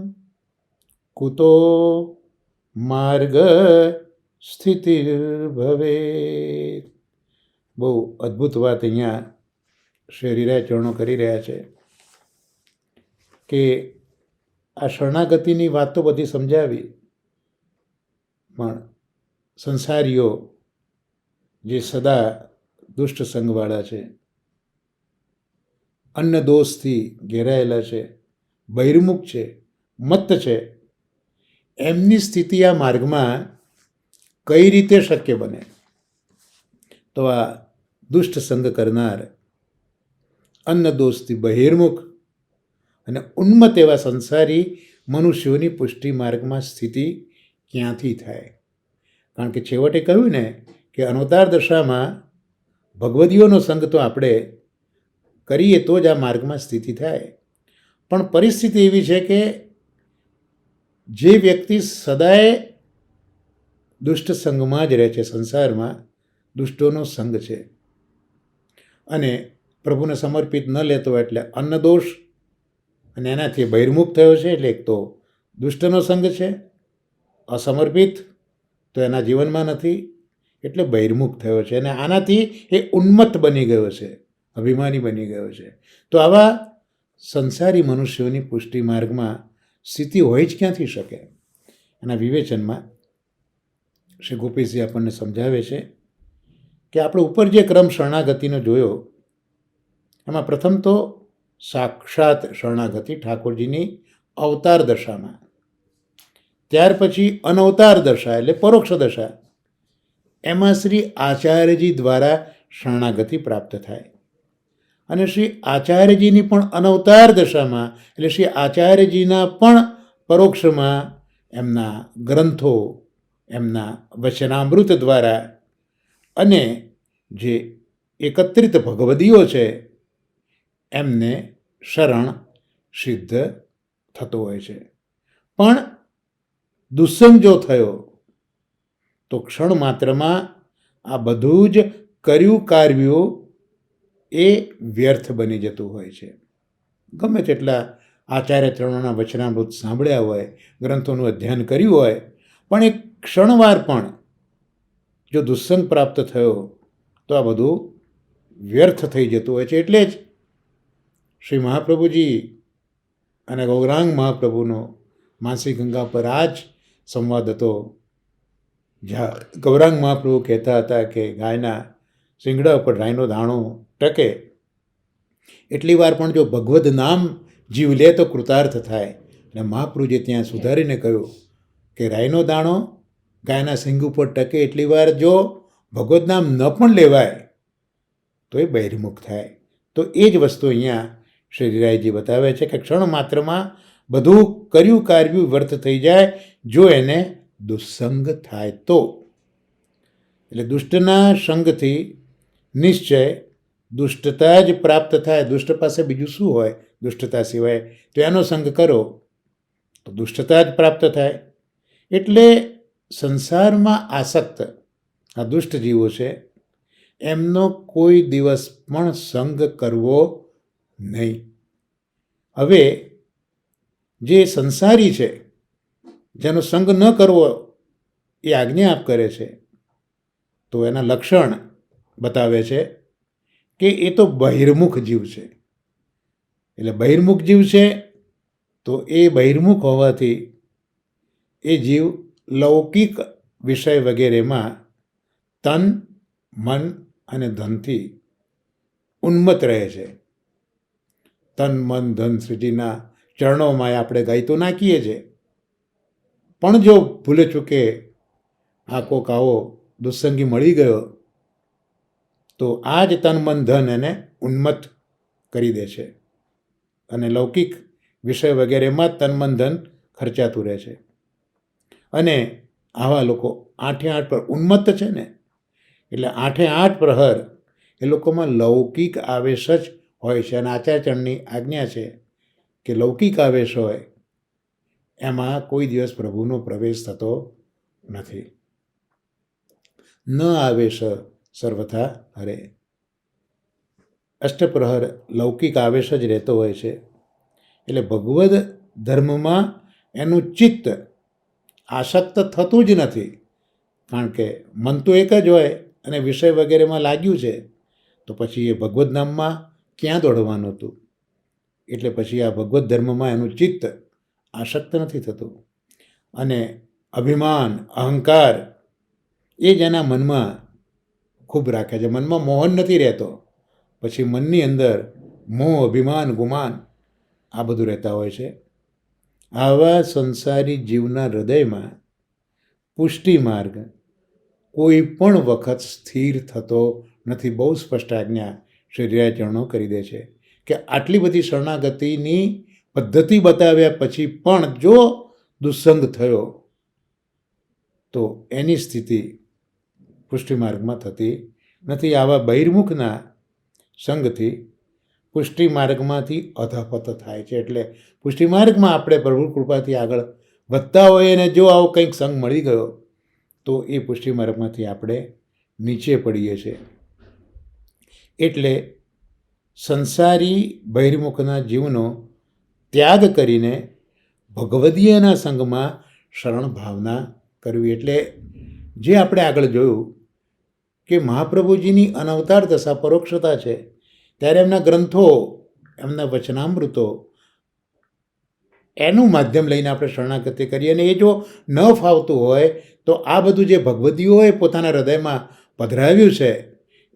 કુતો માર્ગ સ્થિતિર્ભવેત. બહુ અદ્ભુત વાત અહીંયા શરીરાચરણો કરી રહ્યા છે કે આ શરણાગતિની વાત તો બધી સમજાવી, પણ સંસારીઓ જે સદા દુષ્ટ સંગવાળા છે, અન્ન દોષથી ઘેરાયેલા છે, બહિર્મુખ છે, મત્ત છે, એમની સ્થિતિ આ માર્ગમાં કઈ રીતે શક્ય બને? તો આ દુષ્ટ સંગ કરનાર, અન્ન દોષથી બહિર્મુખ અને ઉન્મત્ત એવા સંસારી મનુષ્યોની પુષ્ટિ માર્ગમાં સ્થિતિ ક્યાંથી થાય? કારણ કે છેવટે કહ્યું ને કે અનવતાર દશામાં ભગવદીઓનો સંગ તો આપણે કરીએ તો જ આ માર્ગમાં સ્થિતિ થાય. પણ પરિસ્થિતિ એવી છે કે જે વ્યક્તિ સદાય દુષ્ટ સંગમાં જ રહે છે, સંસારમાં દુષ્ટોનો સંગ છે, અને પ્રભુને સમર્પિત ન લેતો એટલે અન્ન દોષ, અને એનાથી બહિર્મુખ થયો છે, એટલે એક તો દુષ્ટનો સંગ છે, અસમર્પિત તો એના જીવનમાં નથી એટલે બહિર્મુખ થયો છે, અને આનાથી એ ઉન્મત્ત બની ગયો છે, અભિમાની બની ગયો છે. તો આવા સંસારી મનુષ્યોની પુષ્ટિ માર્ગમાં સ્થિતિ હોય જ ક્યાંથી શકે? એના વિવેચનમાં શ્રી ગોપીજી આપણને સમજાવે છે કે આપણે ઉપર જે ક્રમ શરણાગતિનો જોયો, એમાં પ્રથમ તો સાક્ષાત શરણાગતિ ઠાકોરજીની અવતાર દશામાં, ત્યાર પછી અનવતાર દશા એટલે પરોક્ષ દશા, એમાં શ્રી આચાર્યજી દ્વારા શરણાગતિ પ્રાપ્ત થાય, અને શ્રી આચાર્યજીની પણ અનવતાર દશામાં એટલે શ્રી આચાર્યજીના પણ પરોક્ષમાં એમના ગ્રંથો, એમના વચનામૃત દ્વારા અને જે એકત્રિત ભગવદીઓ છે એમને શરણ સિદ્ધ થતો હોય છે. પણ દુસ્સંગ જો થયો તો ક્ષણ માત્રમાં આ બધું જ કર્યું કાર્યું એ વ્યર્થ બની જતું હોય છે. ગમે તેટલા આચાર્ય ત્રણોના વચનામૃત સાંભળ્યા હોય, ગ્રંથોનું અધ્યયન કર્યું હોય, પણ એક ક્ષણવાર પણ જો દુસ્સંગ પ્રાપ્ત થયો તો આ બધું વ્યર્થ થઈ જતું હોય છે. એટલે જ શ્રી મહાપ્રભુજી અને ગૌરાંગ મહાપ્રભુનો માનસી ગંગા પર આ જ સંવાદ હતો. જ્યાં ગૌરાંગ મહાપ્રભુ કહેતા હતા કે ગાયના શિંગડા ઉપર રાઈનો દાણો ટકે એટલી વાર પણ જો ભગવદ નામ જીવ લે તો કૃતાર્થ થાય. અને મહાપ્રભુજીએ ત્યાં સુધારીને કહ્યું કે રાઈનો દાણો ગાયના સિંગ ઉપર ટકે એટલી વાર જો ભગવદ નામ ન પણ લેવાય તો એ બહિર્મુખ થાય. તો એ જ વસ્તુ અહીંયા શ્રી હરિરાયજી બતાવે છે કે ક્ષણ માત્રમાં બધું કર્યું કાર્યું વ્યર્થ થઈ જાય જો એને દુસ્સંગ થાય તો. એટલે દુષ્ટના સંગથી નિશ્ચય દુષ્ટતા જ પ્રાપ્ત થાય. દુષ્ટ પાસે બીજું શું હોય દુષ્ટતા સિવાય? તો એનો સંગ કરો તો દુષ્ટતા જ પ્રાપ્ત થાય. એટલે સંસારમાં આસક્ત આ દુષ્ટ જીવો છે એમનો કોઈ દિવસ પણ સંગ કરવો નહીં. હવે જે સંસારી છે જેનો સંગ ન કરવો એ આજ્ઞા આપ કરે છે તો એના લક્ષણ બતાવે છે કે એ તો બહિર્મુખ જીવ છે. એટલે બહિર્મુખ જીવ છે તો એ બહિર્મુખ હોવાથી એ જીવ લૌકિક વિષય વગેરેમાં તન મન અને ધનથી ઉન્મત્ત રહે છે. તન મન ધન શ્રીજીના ચરણોમાં આપણે ગાઈ તો નાખીએ છીએ, પણ જો ભૂલે ચૂકે આ કોક આવો દુસ્સંગી મળી ગયો તો આ જ તન મન ધન એને ઉન્મત્ત કરી દે છે અને લૌકિક વિષય વગેરેમાં તન મન ધન ખર્ચાતું રહે છે. અને આવા લોકો 8 પર ઉન્મત્ત છે ને, એટલે 8 પ્રહર એ લોકોમાં લૌકિક આવેશ જ હોય છે. અને આચાર્યચરણની આજ્ઞા છે કે લૌકિક આવેશ હોય એમાં કોઈ દિવસ પ્રભુનો પ્રવેશ થતો નથી. ન આવેશ સર્વથા હરે. અષ્ટપ્રહર લૌકિક આવેશ જ રહેતો હોય છે. એટલે ભગવદ ધર્મમાં એનું ચિત્ત આસક્ત થતું જ નથી. કારણ કે મન તો એક જ હોય અને વિષય વગેરેમાં લાગ્યું છે તો પછી એ ભગવદ નામમાં ક્યાં દોડવાનું હતું? એટલે પછી આ ભગવદ ધર્મમાં એનું ચિત્ત આસક્ત નથી થતું. અને અભિમાન અહંકાર એ જ એના મનમાં ખૂબ રાખે છે. મનમાં મોહન નથી રહેતો. પછી મનની અંદર મોહ અભિમાન ગુમાન આ બધું રહેતા હોય છે. આવા સંસારી જીવના હૃદયમાં પુષ્ટિ માર્ગ કોઈ પણ વખત સ્થિર થતો નથી. બહુ સ્પષ્ટ આજ્ઞા શ્રી હરિરાયચરણો કરી દે છે કે આટલી બધી શરણાગતિની પદ્ધતિ બતાવ્યા પછી પણ જો દુસ્સંગ થયો તો એની સ્થિતિ પુષ્ટિ માર્ગમાં થતી નથી. આવા બહિર્મુખના સંગથી પુષ્ટિ માર્ગમાંથી અધપત થાય છે. એટલે પુષ્ટિ માર્ગમાં આપણે પ્રભુ કૃપાથી આગળ વધતા હોઈએ અને જો આવો કંઈક સંગ મળી ગયો તો એ પુષ્ટિ માર્ગમાંથી આપણે નીચે પડીએ છીએ. એટલે સંસારી બહિર્મુખના જીવનો ત્યાગ કરીને ભગવદીયના સંગમાં શરણ ભાવના કરવી. એટલે જે આપણે આગળ જોયું કે મહાપ્રભુજીની અનવતાર દશા પરોક્ષતા છે ત્યારે એમના ગ્રંથો એમના વચનામૃતો એનું માધ્યમ લઈને આપણે શરણાગતિ કરીએ. અને એ જો ન ફાવતું હોય તો આ બધું જે ભગવદીઓએ પોતાના હૃદયમાં પધરાવ્યું છે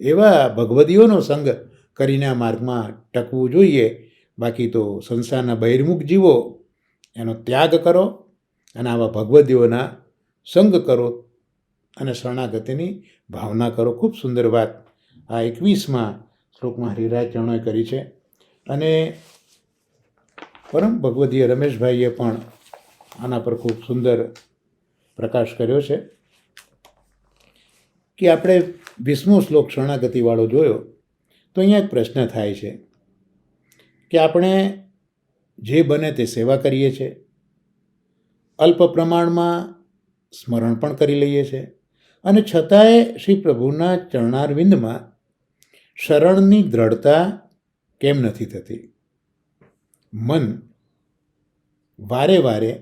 એવા ભગવદીઓનો સંગ કરીને આ માર્ગમાં ટકવું જોઈએ. બાકી તો સંસારના બહિર્મુખ જીવો એનો ત્યાગ કરો અને આવા ભગવદીઓના સંગ કરો અને શરણાગતિની ભાવના કરો. ખૂબ સુંદર વાત આ 21મા શ્લોકમાં હરિરાયચરણોએ કરી છે. અને પરમ ભગવદીય રમેશભાઈએ પણ આના પર ખૂબ સુંદર પ્રકાશ કર્યો છે. કે આપણે 20મો શ્લોક શરણાગતિવાળો જોયો, તો અહીંયા એક પ્રશ્ન થાય છે કે આપણે જે બને તે સેવા કરીએ છીએ, અલ્પ પ્રમાણમાં સ્મરણ પણ કરી લઈએ છીએ, અને છતાંય શ્રી પ્રભુના ચરણારવિંદમાં શરણની દ્રઢતા કેમ નથી થતી? મન વારે વારે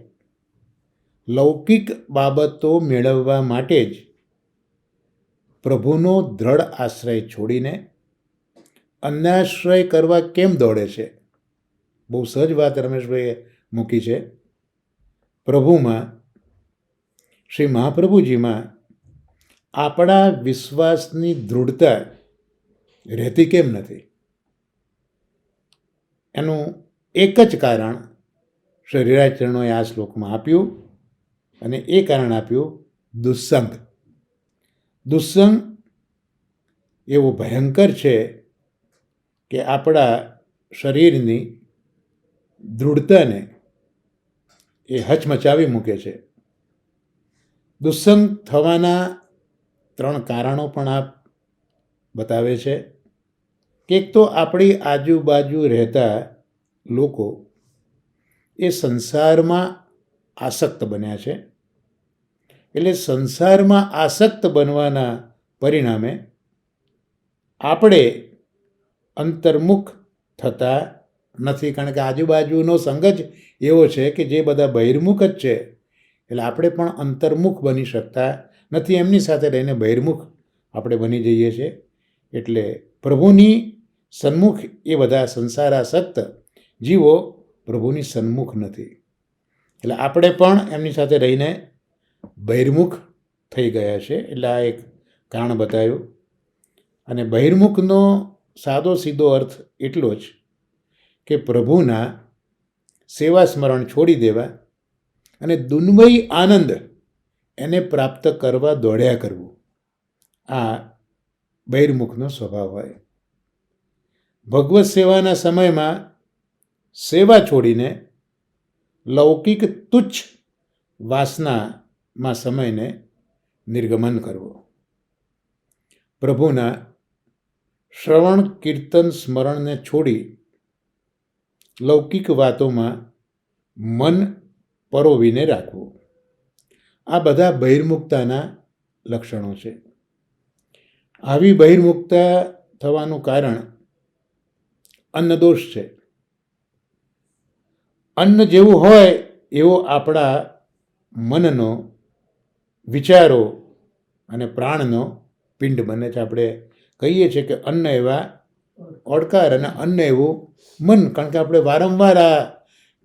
લૌકિક બાબતો મેળવવા માટે જ પ્રભુનો દ્રઢ આશ્રય છોડીને અન્યાશ્રય કરવા કેમ દોડે છે? બહુ સહજ વાત રમેશભાઈએ મૂકી છે. પ્રભુમાં, શ્રી મહાપ્રભુજીમાં આપણા વિશ્વાસની દૃઢતા રહેતી કેમ નથી? એનું એક જ કારણ શ્રીરાજચરણોએ આ શ્લોકમાં આપ્યું, અને એ કારણ આપ્યું દુસ્સંગ. દુસ્સંગ એવો ભયંકર છે કે આપણા શરીરની દૃઢતાને એ હચમચાવી મૂકે છે. દુસ્સંગ થવાના 3 કારણો પણ આપ બતાવે છે કે એક તો આપણી આજુબાજુ રહેતા લોકો એ સંસારમાં આસક્ત બન્યા છે. એટલે સંસારમાં આસક્ત બનવાના પરિણામે આપણે અંતર્મુખ થતા નથી, કારણ કે આજુબાજુનો સંગ જ એવો છે કે જે બધા બહિર્મુખ જ છે. એટલે આપણે પણ અંતર્મુખ બની શકતા નથી, એમની સાથે રહીને બહિર્મુખ આપણે બની જઈએ છીએ. એટલે પ્રભુની સન્મુખ એ બધા સંસારાસક્ત જીવો પ્રભુની સન્મુખ નથી. એટલે આપણે પણ એમની સાથે રહીને બહિર્મુખ થઈ ગયા છે. એટલે આ એક કારણ બતાવ્યું. અને બહિર્મુખનો સાદો સીધો અર્થ એટલો જ કે પ્રભુના સેવા સ્મરણ છોડી દેવા અને દુન્મયી આનંદ એને પ્રાપ્ત કરવા દોડ્યા કરવું, આ બહિર્મુખનો સ્વભાવ હોય. ભગવત સેવાના સમયમાં સેવા છોડીને લૌકિક તુચ્છ વાસનામાં સમયને નિર્ગમન કરવો. પ્રભુના શ્રવણ કીર્તન સ્મરણને છોડી લૌકિક વાતોમાં મન પરોવીને રાખવું, આ બધા બહિર્મુખતાના લક્ષણો છે. આવી બહિર્મુખતા થવાનું કારણ અન્નદોષ છે. અન્ન જેવું હોય એવો આપણા મનનો, વિચારો અને પ્રાણનો પિંડ બને છે. આપણે કહીએ છીએ કે અન્ન એવા ઓડકાર અને અન્ન એવું મન, કારણ કે આપણે વારંવાર આ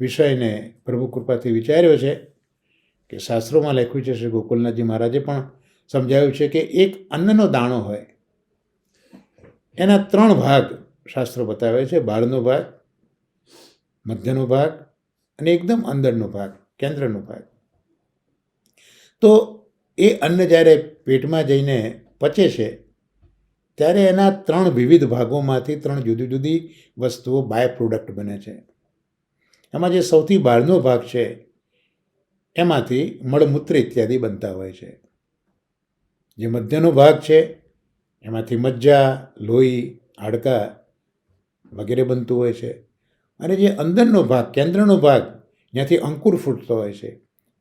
વિષયને પ્રભુ કૃપાથી વિચાર્યો છે કે શાસ્ત્રોમાં લખ્યું છે, શ્રી ગોકુલનાથજી મહારાજે પણ સમજાવ્યું છે કે એક અન્નનો દાણો હોય, એના 3 ભાગ શાસ્ત્રો બતાવે છે: બહારનો ભાગ, મધ્યનો ભાગ અને એકદમ અંદરનો ભાગ, કેન્દ્રનો ભાગ. તો એ અન્ન જ્યારે પેટમાં જઈને પચે છે ત્યારે એના 3 વિવિધ ભાગોમાંથી 3 જુદી જુદી વસ્તુઓ બાય પ્રોડક્ટ બને છે. એમાં જે સૌથી બહારનો ભાગ છે એમાંથી મળમૂત્ર ઇત્યાદિ બનતા હોય છે. જે મધ્યનો ભાગ છે એમાંથી મજ્જા, લોહી, હાડકાં વગેરે બનતું હોય છે. અને જે અંદરનો ભાગ, કેન્દ્રનો ભાગ, જ્યાંથી અંકુર ફૂટતો હોય છે,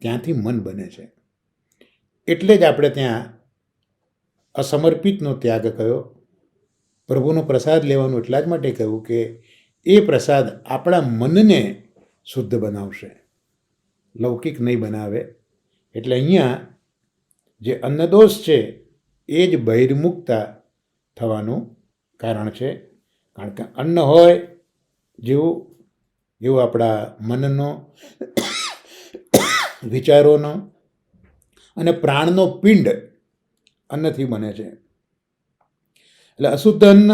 ત્યાંથી મન બને છે. એટલે જ આપણે ત્યાં અસમર્પિતનો ત્યાગ કયો, પ્રભુનો પ્રસાદ લેવાનું એટલા જ માટે કહ્યું કે એ પ્રસાદ આપણા મનને શુદ્ધ બનાવશે, લૌકિક નહીં બનાવે. એટલે અહીંયા જે અન્નદોષ છે એ જ બહિર્મુખતા થવાનું કારણ છે. કારણ કે અન્ન હોય જેવું આપણા મનનો, વિચારોનો અને પ્રાણનો પિંડ અન્નથી બને છે. એટલે અશુદ્ધ અન્ન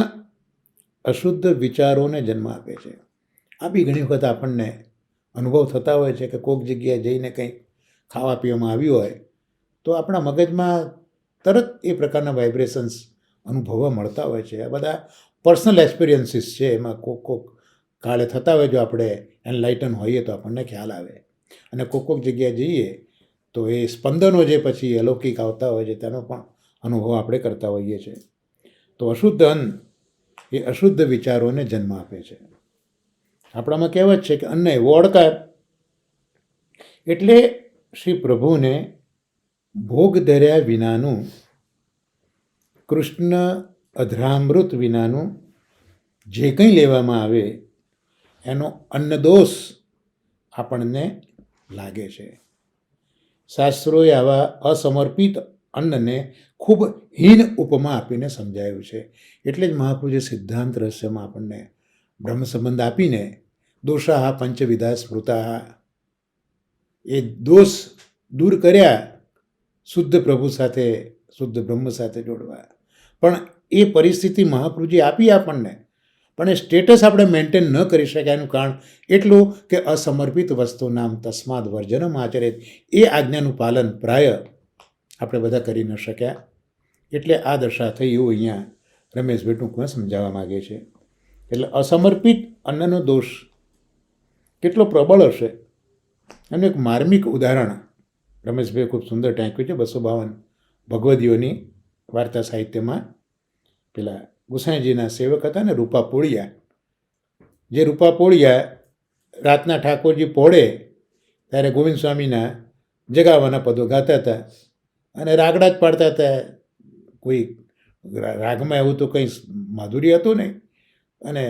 અશુદ્ધ વિચારોને જન્મ આપે છે. આ બી ઘણી વખત આપણને અનુભવ થતા હોય છે કે કોઈક જગ્યાએ જઈને કંઈક ખાવા પીવામાં આવ્યું હોય તો આપણા મગજમાં તરત એ પ્રકારના વાઇબ્રેશન્સ અનુભવવા મળતા હોય છે. આ બધા પર્સનલ એક્સપિરિયન્સીસ છે. એમાં કોક કાળે થતા હોય, જો આપણે એનલાઇટન હોઈએ તો આપણને ખ્યાલ આવે. અને કોક જગ્યાએ જઈએ તો એ સ્પંદનો જે પછી અલૌકિક આવતા હોય છે તેનો પણ અનુભવ આપણે કરતા હોઈએ છીએ. તો અશુદ્ધ અન્ન એ અશુદ્ધ વિચારોને જન્મ આપે છે. આપણામાં કહેવત છે કે અન્ન એવો અડકાર. એટલે શ્રી પ્રભુને ભોગ ધર્યા વિનાનું, કૃષ્ણ અધરામૃત વિનાનું જે કંઈ લેવામાં આવે એનો અન્નદોષ આપણને લાગે છે. શાસ્ત્રોએ આવા અસમર્પિત અન્નને ખૂબ હીન ઉપમા આપીને સમજાયું છે. એટલે જ મહાપુરુષે સિદ્ધાંત રહસ્યમાં આપણને બ્રહ્મ સંબંધ આપીને દોષાહ પંચવિધા સ્મૃતા, એ દોષ દૂર કર્યા શુદ્ધ પ્રભુ સાથે, શુદ્ધ બ્રહ્મ સાથે જોડવા. પણ એ પરિસ્થિતિ મહાપ્રભુજી આપી આપણને, પણ એ સ્ટેટસ આપણે મેન્ટેન ન કરી શક્યા. એનું કારણ એટલું કે અસમર્પિત વસ્તુ નામ તસ્માદ વર્જનમ આચરેત. એ આજ્ઞાનું પાલન પ્રાય આપણે બધા કરી ન શક્યા. એટલે આ દશા થઈ એવું અહીંયા રમેશભાઈ ટૂંકમાં સમજાવવા માગે છે. એટલે અસમર્પિત અન્નનો દોષ કેટલો પ્રબળ હશે એનું એક માર્મિક ઉદાહરણ રમેશભાઈએ ખૂબ સુંદર ટાંક્યું છે. 252 ભગવદીઓની વાર્તા સાહિત્યમાં પેલા ગુસાઈજીના સેવક હતા ને રૂપા પોળિયા, જે રૂપા પોળિયા રાતના ઠાકોરજી પોળે ત્યારે ગોવિંદ સ્વામીના જગાવાના પદો ગાતા હતા અને રાગડા જ પાડતા હતા. કોઈ રાગમાં એવું તો કંઈ માધુર્ય હતું નહીં, અને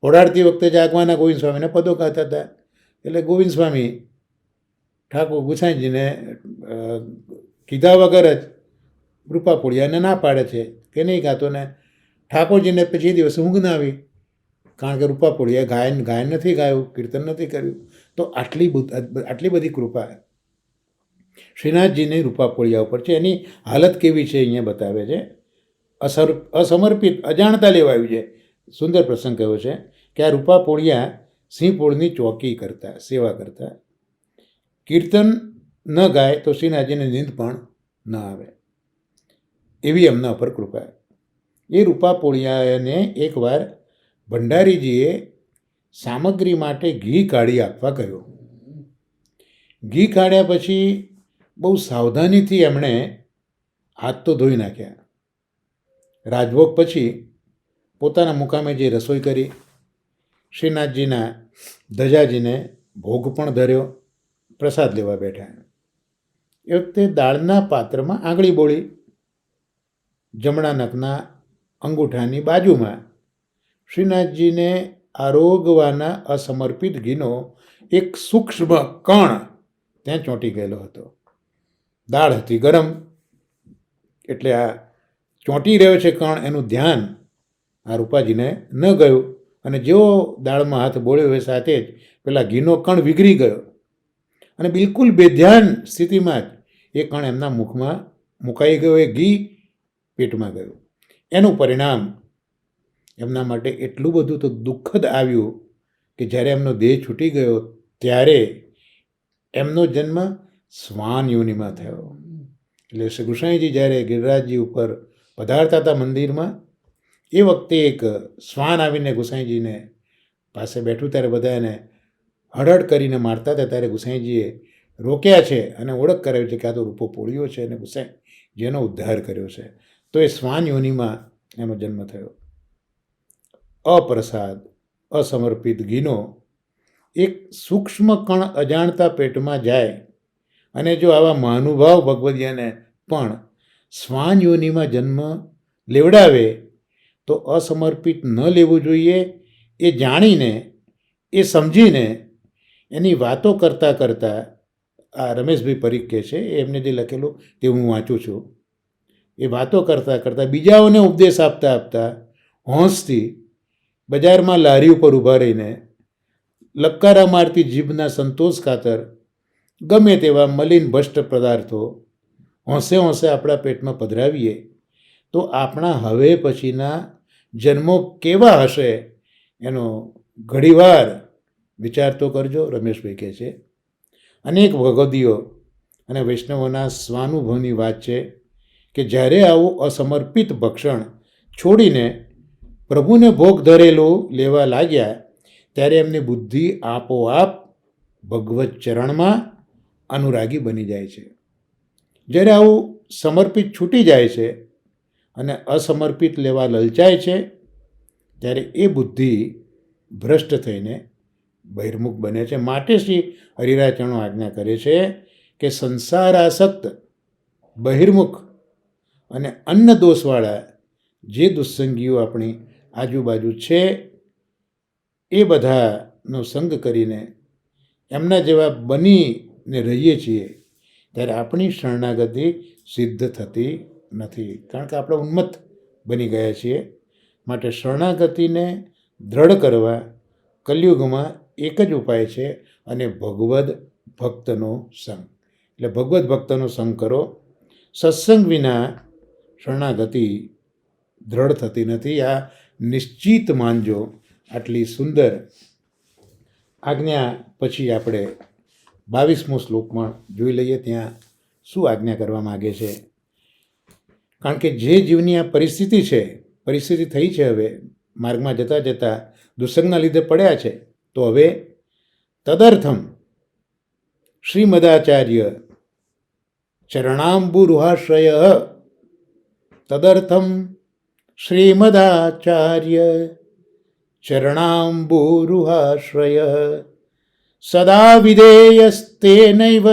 ઓઢાડતી વખતે જાગવાના ગોવિંદ સ્વામીના પદો ગાતા હતા. એટલે ગોવિંદ સ્વામી ઠાકોર ગુસાઈજીને કીધા વગર જ રૂપા પોળિયાને ના પાડે છે કે નહીં ગાતો, ને ઠાકોરજીને પછી દિવસે ઊંઘ ના આવી, કારણ કે રૂપા પોળિયા ગાયન નથી ગાયું, કીર્તન નથી કર્યું. તો આટલી બધી કૃપા શ્રીનાથજીની રૂપા પોળિયા ઉપર છે. એની હાલત કેવી છે અહીંયા બતાવે છે. અસમર્પિત અજાણતા લેવાયું છે. સુંદર પ્રસંગ કયો છે કે આ રૂપા પોળિયા સિંહ પોળની ચોકી કરતા, સેવા કરતા. કીર્તન ન ગાય તો શ્રીનાથજીને નીંદ પણ ન આવે, એવી એમના પર કૃપા. એ રૂપા પોળિયાને એકવાર ભંડારીજીએ સામગ્રી માટે ઘી કાઢી આપવા કહ્યું. ઘી કાઢ્યા પછી બહુ સાવધાનીથી એમણે હાથ તો ધોઈ નાખ્યા. રાજભોગ પછી પોતાના મુકામે જે રસોઈ કરી, શ્રીનાથજીના ધજાજીને ભોગ પણ ધર્યો, પ્રસાદ લેવા બેઠા. એ વખતે દાળના પાત્રમાં આંગળી બોળી, જમણા નખના અંગૂઠાની બાજુમાં શ્રીનાથજીને આરોગવાના અસમર્પિત ઘીનો એક સૂક્ષ્મ કણ ત્યાં ચોંટી ગયેલો હતો. દાળ હતી ગરમ, એટલે આ ચોંટી રહ્યો છે કણ, એનું ધ્યાન આ રૂપાજીને ન ગયું, અને જેવો દાળમાં હાથ બોળ્યો એ સાથે જ પેલા ઘીનો કણ વિગરી ગયો, અને બિલકુલ બેધ્યાન સ્થિતિમાં જ એ કણ એમના મુખમાં મુકાઈ ગયો, એ ઘી પેટમાં ગયું. એનું પરિણામ એમના માટે એટલું બધું તો દુઃખદ આવ્યું કે જ્યારે એમનો દેહ છૂટી ગયો ત્યારે એમનો જન્મ શ્વાન યોનિમાં થયો. એટલે શ્રી ગુસાઈજી જ્યારે ગિરિરાજજી ઉપર પધારતા હતા મંદિરમાં, એ વખતે એક શ્વાન આવીને ગુસાઈજીને પાસે બેઠું ત્યારે બધા એને હળહળ કરીને મારતા હતા. ત્યારે ગુસાઈજીએ રોક્યા છે અને ઓળખ કરાવી છે કે આ તો રૂપો પોળ્યો છે, અને ગુસાઈજીનો ઉદ્ધાર કર્યો છે. તો એ શ્વાન યોનિમાં એનો જન્મ થયો. અપ્રસાદ અસમર્પિત ઘીનો એક સૂક્ષ્મ કણ અજાણતા પેટમાં જાય, અને જો આવા મહાનુભાવ ભગવદીયાને પણ શ્વાન યોનિમાં જન્મ લેવડાવે તો અસમર્પિત ન લેવું જોઈએ. એ જાણીને, એ સમજીને એની વાતો કરતાં કરતાં આ રમેશભાઈ પરીખ કહે છે, એમને જે લખેલું તે હું વાંચું છું. એ વાતો કરતાં કરતાં બીજાઓને ઉપદેશ આપતા આપતા હોંશથી બજારમાં લારી ઉપર ઊભા રહીને લક્કારા મારતી જીભના સંતોષ ખાતર ગમે તેવા મલિન ભ્રષ્ટ પદાર્થો હોંશે હોંશે આપણા પેટમાં પધરાવીએ તો આપણા હવે પછીના જન્મો કેવા હશે એનો ઘણીવાર વિચાર તો કરજો, રમેશભાઈ કહે છે. અનેક ભગવદીઓ અને વૈષ્ણવોના સ્વાનુભવની વાત છે કે જ્યારે આવું અસમર્પિત ભક્ષણ છોડીને પ્રભુને ભોગ ધરેલું લેવા લાગ્યા ત્યારે એમની બુદ્ધિ આપોઆપ ભગવત ચરણમાં અનુરાગી બની જાય છે. જ્યારે આવું સમર્પિત છૂટી જાય છે અને અસમર્પિત લેવા લલચાય છે, ત્યારે એ બુદ્ધિ ભ્રષ્ટ થઈને બહિર્મુખ બને છે. માટે શ્રી હરિરાયચરણો આજ્ઞા કરે છે કે સંસારાસક્ત, બહિર્મુખ અને અન્ન દોષવાળા જે દુસ્સંગીઓ આપણી આજુબાજુ છે એ બધાનો સંગ કરીને એમના જેવા બનીને રહીએ છીએ ત્યારે આપણી શરણાગતિ સિદ્ધ થતી નથી, કારણ કે આપણે ઉન્મત્ત બની ગયા છીએ. માટે શરણાગતિને દ્રઢ કરવા કલિયુગમાં એક જ ઉપાય છે, અને ભગવદ્ ભક્તનો સંગ. એટલે ભગવદ્ ભક્તનો સંગ કરો. સત્સંગ વિના શરણાગતિ દ્રઢ થતી નથી. આ નિશ્ચિત માનજો. આટલી સુંદર આજ્ઞા પછી આપણે 22મો શ્લોકમાં જોઈ લઈએ, ત્યાં શું આજ્ઞા કરવા માગે છે. કારણ કે જે જીવની આ પરિસ્થિતિ થઈ છે, હવે માર્ગમાં જતાં જતાં દુસંગના લીધે પડ્યા છે, તો હવે તદર્થમ શ્રીમદાચાર્ય ચરણાંબુરુહાશ્રય, તદર્થમ શ્રીમદાચાર્ય ચરણાંબુરુહાશ્રય સદા વિધેયસ્તેનૈવ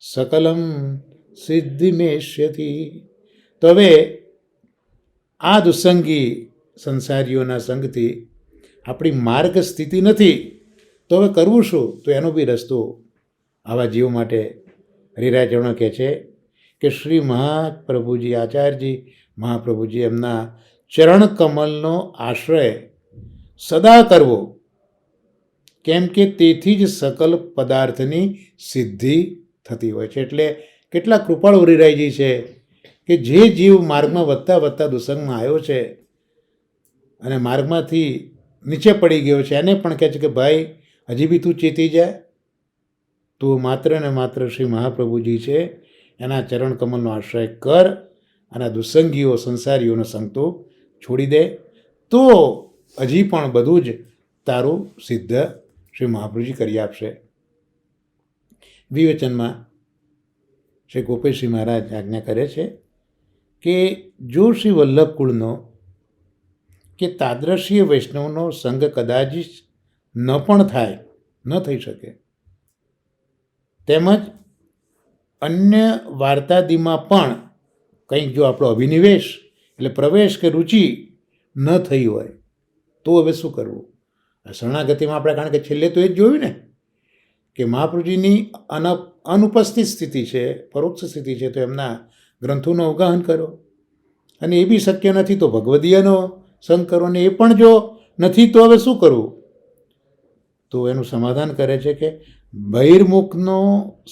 સકલમ સિદ્ધિમેષ્યતિ. તો હવે આ દુસંગી સંસારીઓના સંગથી આપણી માર્ગ સ્થિતિ નથી, તો હવે કરવું શું? તો એનો બી રસ્તો આવા જીવો માટે હરિરાયચરણો કહે છે કે શ્રી મહાપ્રભુજી, આચાર્યજી મહાપ્રભુજી, એમના ચરણ કમલનો આશ્રય સદા કરવો, કેમ કે તેથી જ સકલ પદાર્થની સિદ્ધિ થતી હોય છે. એટલે કેટલા કૃપાળુ હરિરાયજી છે કે જે જીવ માર્ગમાં વધતા દુસંગમાં આવ્યો છે અને માર્ગમાંથી નીચે પડી ગયો છે, એને પણ કહે છે કે ભાઈ હજી બી તું ચેતી જાય, તું માત્ર ને માત્ર શ્રી મહાપ્રભુજી છે એના ચરણ કમલનો આશ્રય કર, અને દુસંગીઓ સંસારીઓનો સંગ તો છોડી દે, તો હજી પણ બધું જ તારું સિદ્ધ શ્રી મહાપ્રભુજી કરી આપશે. વિવેચનમાં શ્રી ગોપેશજી મહારાજ આજ્ઞા કરે છે કે જો શ્રી વલ્લભ કુળનો કે તાદ્રશીય વૈષ્ણવનો સંગ કદાચ ન થઈ શકે, તેમજ અન્ય વાર્તાદીમાં પણ કંઈક જો આપણો અભિનિવેશ એટલે પ્રવેશ કે રુચિ ન થઈ હોય, તો હવે શું કરવું? શરણાગતિમાં આપણે, કારણ કે છેલ્લે તો એ જ જોયું ને કે મહાપ્રભુજીની અનુપસ્થિત સ્થિતિ છે, પરોક્ષ સ્થિતિ છે, તો એમના ગ્રંથોનું અવગાહન કરો, અને એ બી શક્ય નથી તો ભગવદીયનો સંગ કરો, ને એ પણ જો નથી તો હવે શું કરવું? તો એનું સમાધાન કરે છે કે બહિર્મુખનો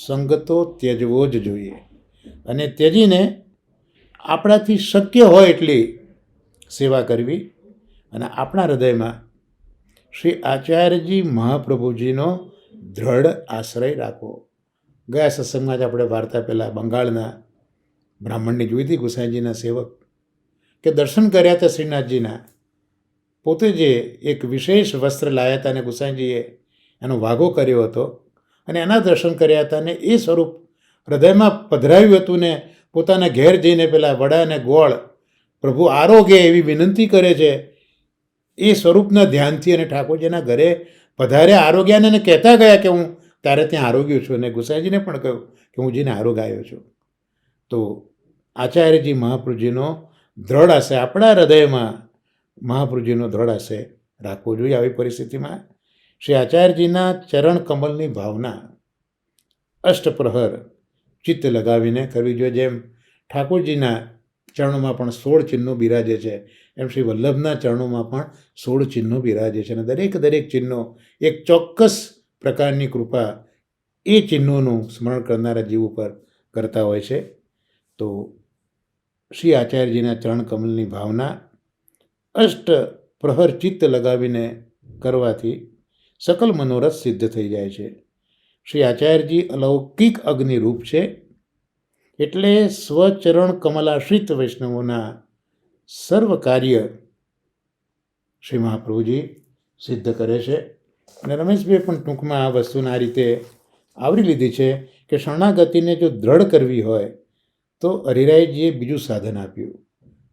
સંગ તો ત્યજવો જ જોઈએ, અને ત્યજીને આપણાથી શક્ય હોય એટલી સેવા કરવી, અને આપણા હૃદયમાં શ્રી આચાર્યજી મહાપ્રભુજીનો દ્રઢ આશ્રય રાખવો. ગયા સત્સંગમાં જ આપણે વાર્તા પહેલાં બંગાળના બ્રાહ્મણની જોઈ હતી, ગુસાઈજીના સેવક, કે દર્શન કર્યા હતા શ્રીનાથજીના, પોતે જે એક વિશેષ વસ્ત્ર લાવ્યા હતા અને ગુસાઈજીએ એનો વાઘો કર્યો હતો અને એના દર્શન કર્યા હતા, અને એ સ્વરૂપ હૃદયમાં પધરાવ્યું હતું, ને પોતાના ઘેર જઈને પેલા વડા અને ગોળ પ્રભુ આરોગ્ય એવી વિનંતી કરે છે એ સ્વરૂપના ધ્યાનથી, અને ઠાકોરજીના ઘરે પધાર્યા આરોગ્યાને, એને કહેતા ગયા કે હું તારે ત્યાં આરોગ્યો છું, અને ગુસાઈજીને પણ કહ્યું કે હું જીને આરોગ્યો છું. તો આચાર્યજી મહાપ્રભુજીનો દ્રઢ આશય આપણા હૃદયમાં મહાપ્રભુજીનો દ્રઢ આશય રાખવો જોઈએ. આવી પરિસ્થિતિમાં શ્રી આચાર્યજીના ચરણ કમલની ભાવના અષ્ટપ્રહર ચિત્ત લગાવીને કરવી જોઈએ. જેમ ઠાકોરજીના ચરણોમાં પણ 16 ચિહ્નો બિરાજે છે, એમ શ્રી વલ્લભના ચરણોમાં પણ 16 ચિહ્નો બિરાજે છે, અને દરેક ચિહ્નો એક ચોક્કસ પ્રકારની કૃપા એ ચિહ્નોનું સ્મરણ કરનારા જીવ ઉપર કરતા હોય છે. તો શ્રી આચાર્યજીના ચરણ કમલની ભાવના અષ્ટ પ્રહર ચિત્ત લગાવીને કરવાથી સકલ મનોરથ સિદ્ધ થઈ જાય છે. શ્રી આચાર્યજી અલૌકિક અગ્નિરૂપ છે, એટલે સ્વચરણ કમલાશ્રિત વૈષ્ણવોના સર્વ કાર્ય શ્રી મહાપ્રભુજી સિદ્ધ કરે છે. અને રમેશભાઈ પણ ટૂંકમાં આ વસ્તુને આ રીતે આવરી લીધી છે કે શરણાગતિને જો દ્રઢ કરવી હોય તો હરિરાયજીએ બીજું સાધન આપ્યું,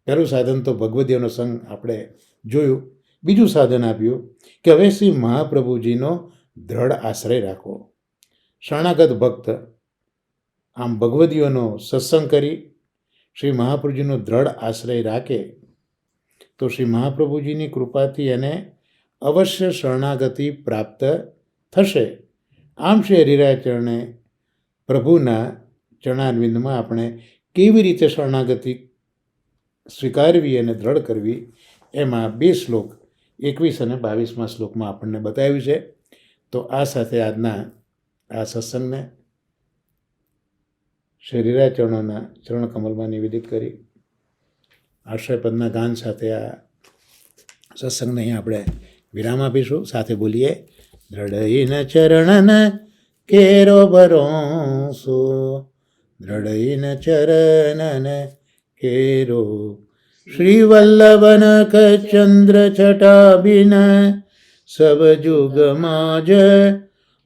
પહેલું સાધન તો ભગવદીઓનો સંગ આપણે જોયું. બીજું સાધન આપ્યું કે હવે શ્રી મહાપ્રભુજીનો દ્રઢ આશ્રય રાખો. શરણાગત ભક્ત આમ ભગવદીઓનો સત્સંગ કરી શ્રી મહાપ્રભુજીનો દ્રઢ આશ્રય રાખે તો શ્રી મહાપ્રભુજીની કૃપાથી એને અવશ્ય શરણાગતિ પ્રાપ્ત થશે. આમ શ્રી હરિરાય ચરણે પ્રભુના ચરણારવિંદમાં આપણે કેવી રીતે શરણાગતિ સ્વીકારવી અને દ્રઢ કરવી એમાં 2 શ્લોક 21 અને 22મા શ્લોકમાં આપણને બતાવ્યું છે. તો આ સાથે આજના આ સત્સંગને શ્રી હરિરાય ચરણોના ચરણ કમલમાં નિવેદિત કરી આશ્રયપદના ગાન સાથે આ સત્સંગને અહીં આપણે વિરામ આપીશું. સાથે બોલીએ દ્રઢઈન ચરણન કેરો ભરોસો, દ્રઢઈન ચરણન કેરો શ્રી વલ્લભન ચંદ્ર છટા બિન સબ જુગમાં જ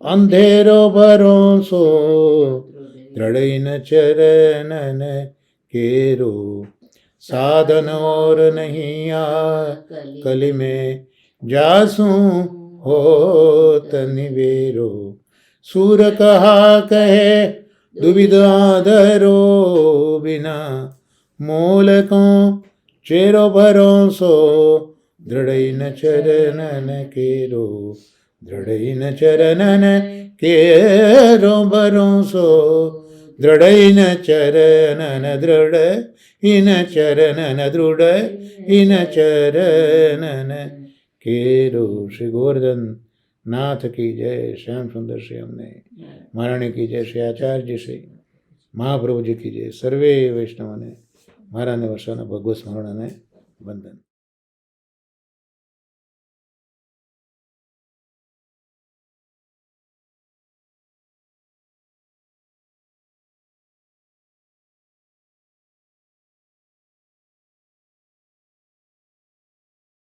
અંધેરો ભરોસો, દ્રઢઈન ચરણન કેરો साधन और नहीं आ कली में जासूं होत निवेरो, सूर कहा कहे दुविधा धरो बिना मूल को चेरो भरोसो, दृढ़ चरणन केरो, दृढ़ चरणन केरो भरोसो, दृढ़ चरणन दृढ़ इन चरणन दृढ़ इन चरणन केरो. श्री गोवर्धन नाथ की जय. श्याम सुंदर श्री हमने महाराणी की जय. श्री आचार्य श्री महाप्रभु जी की जय. सर्वे वैष्णवने महाराणे वर्षाना भगवत स्मरण અને વંદન.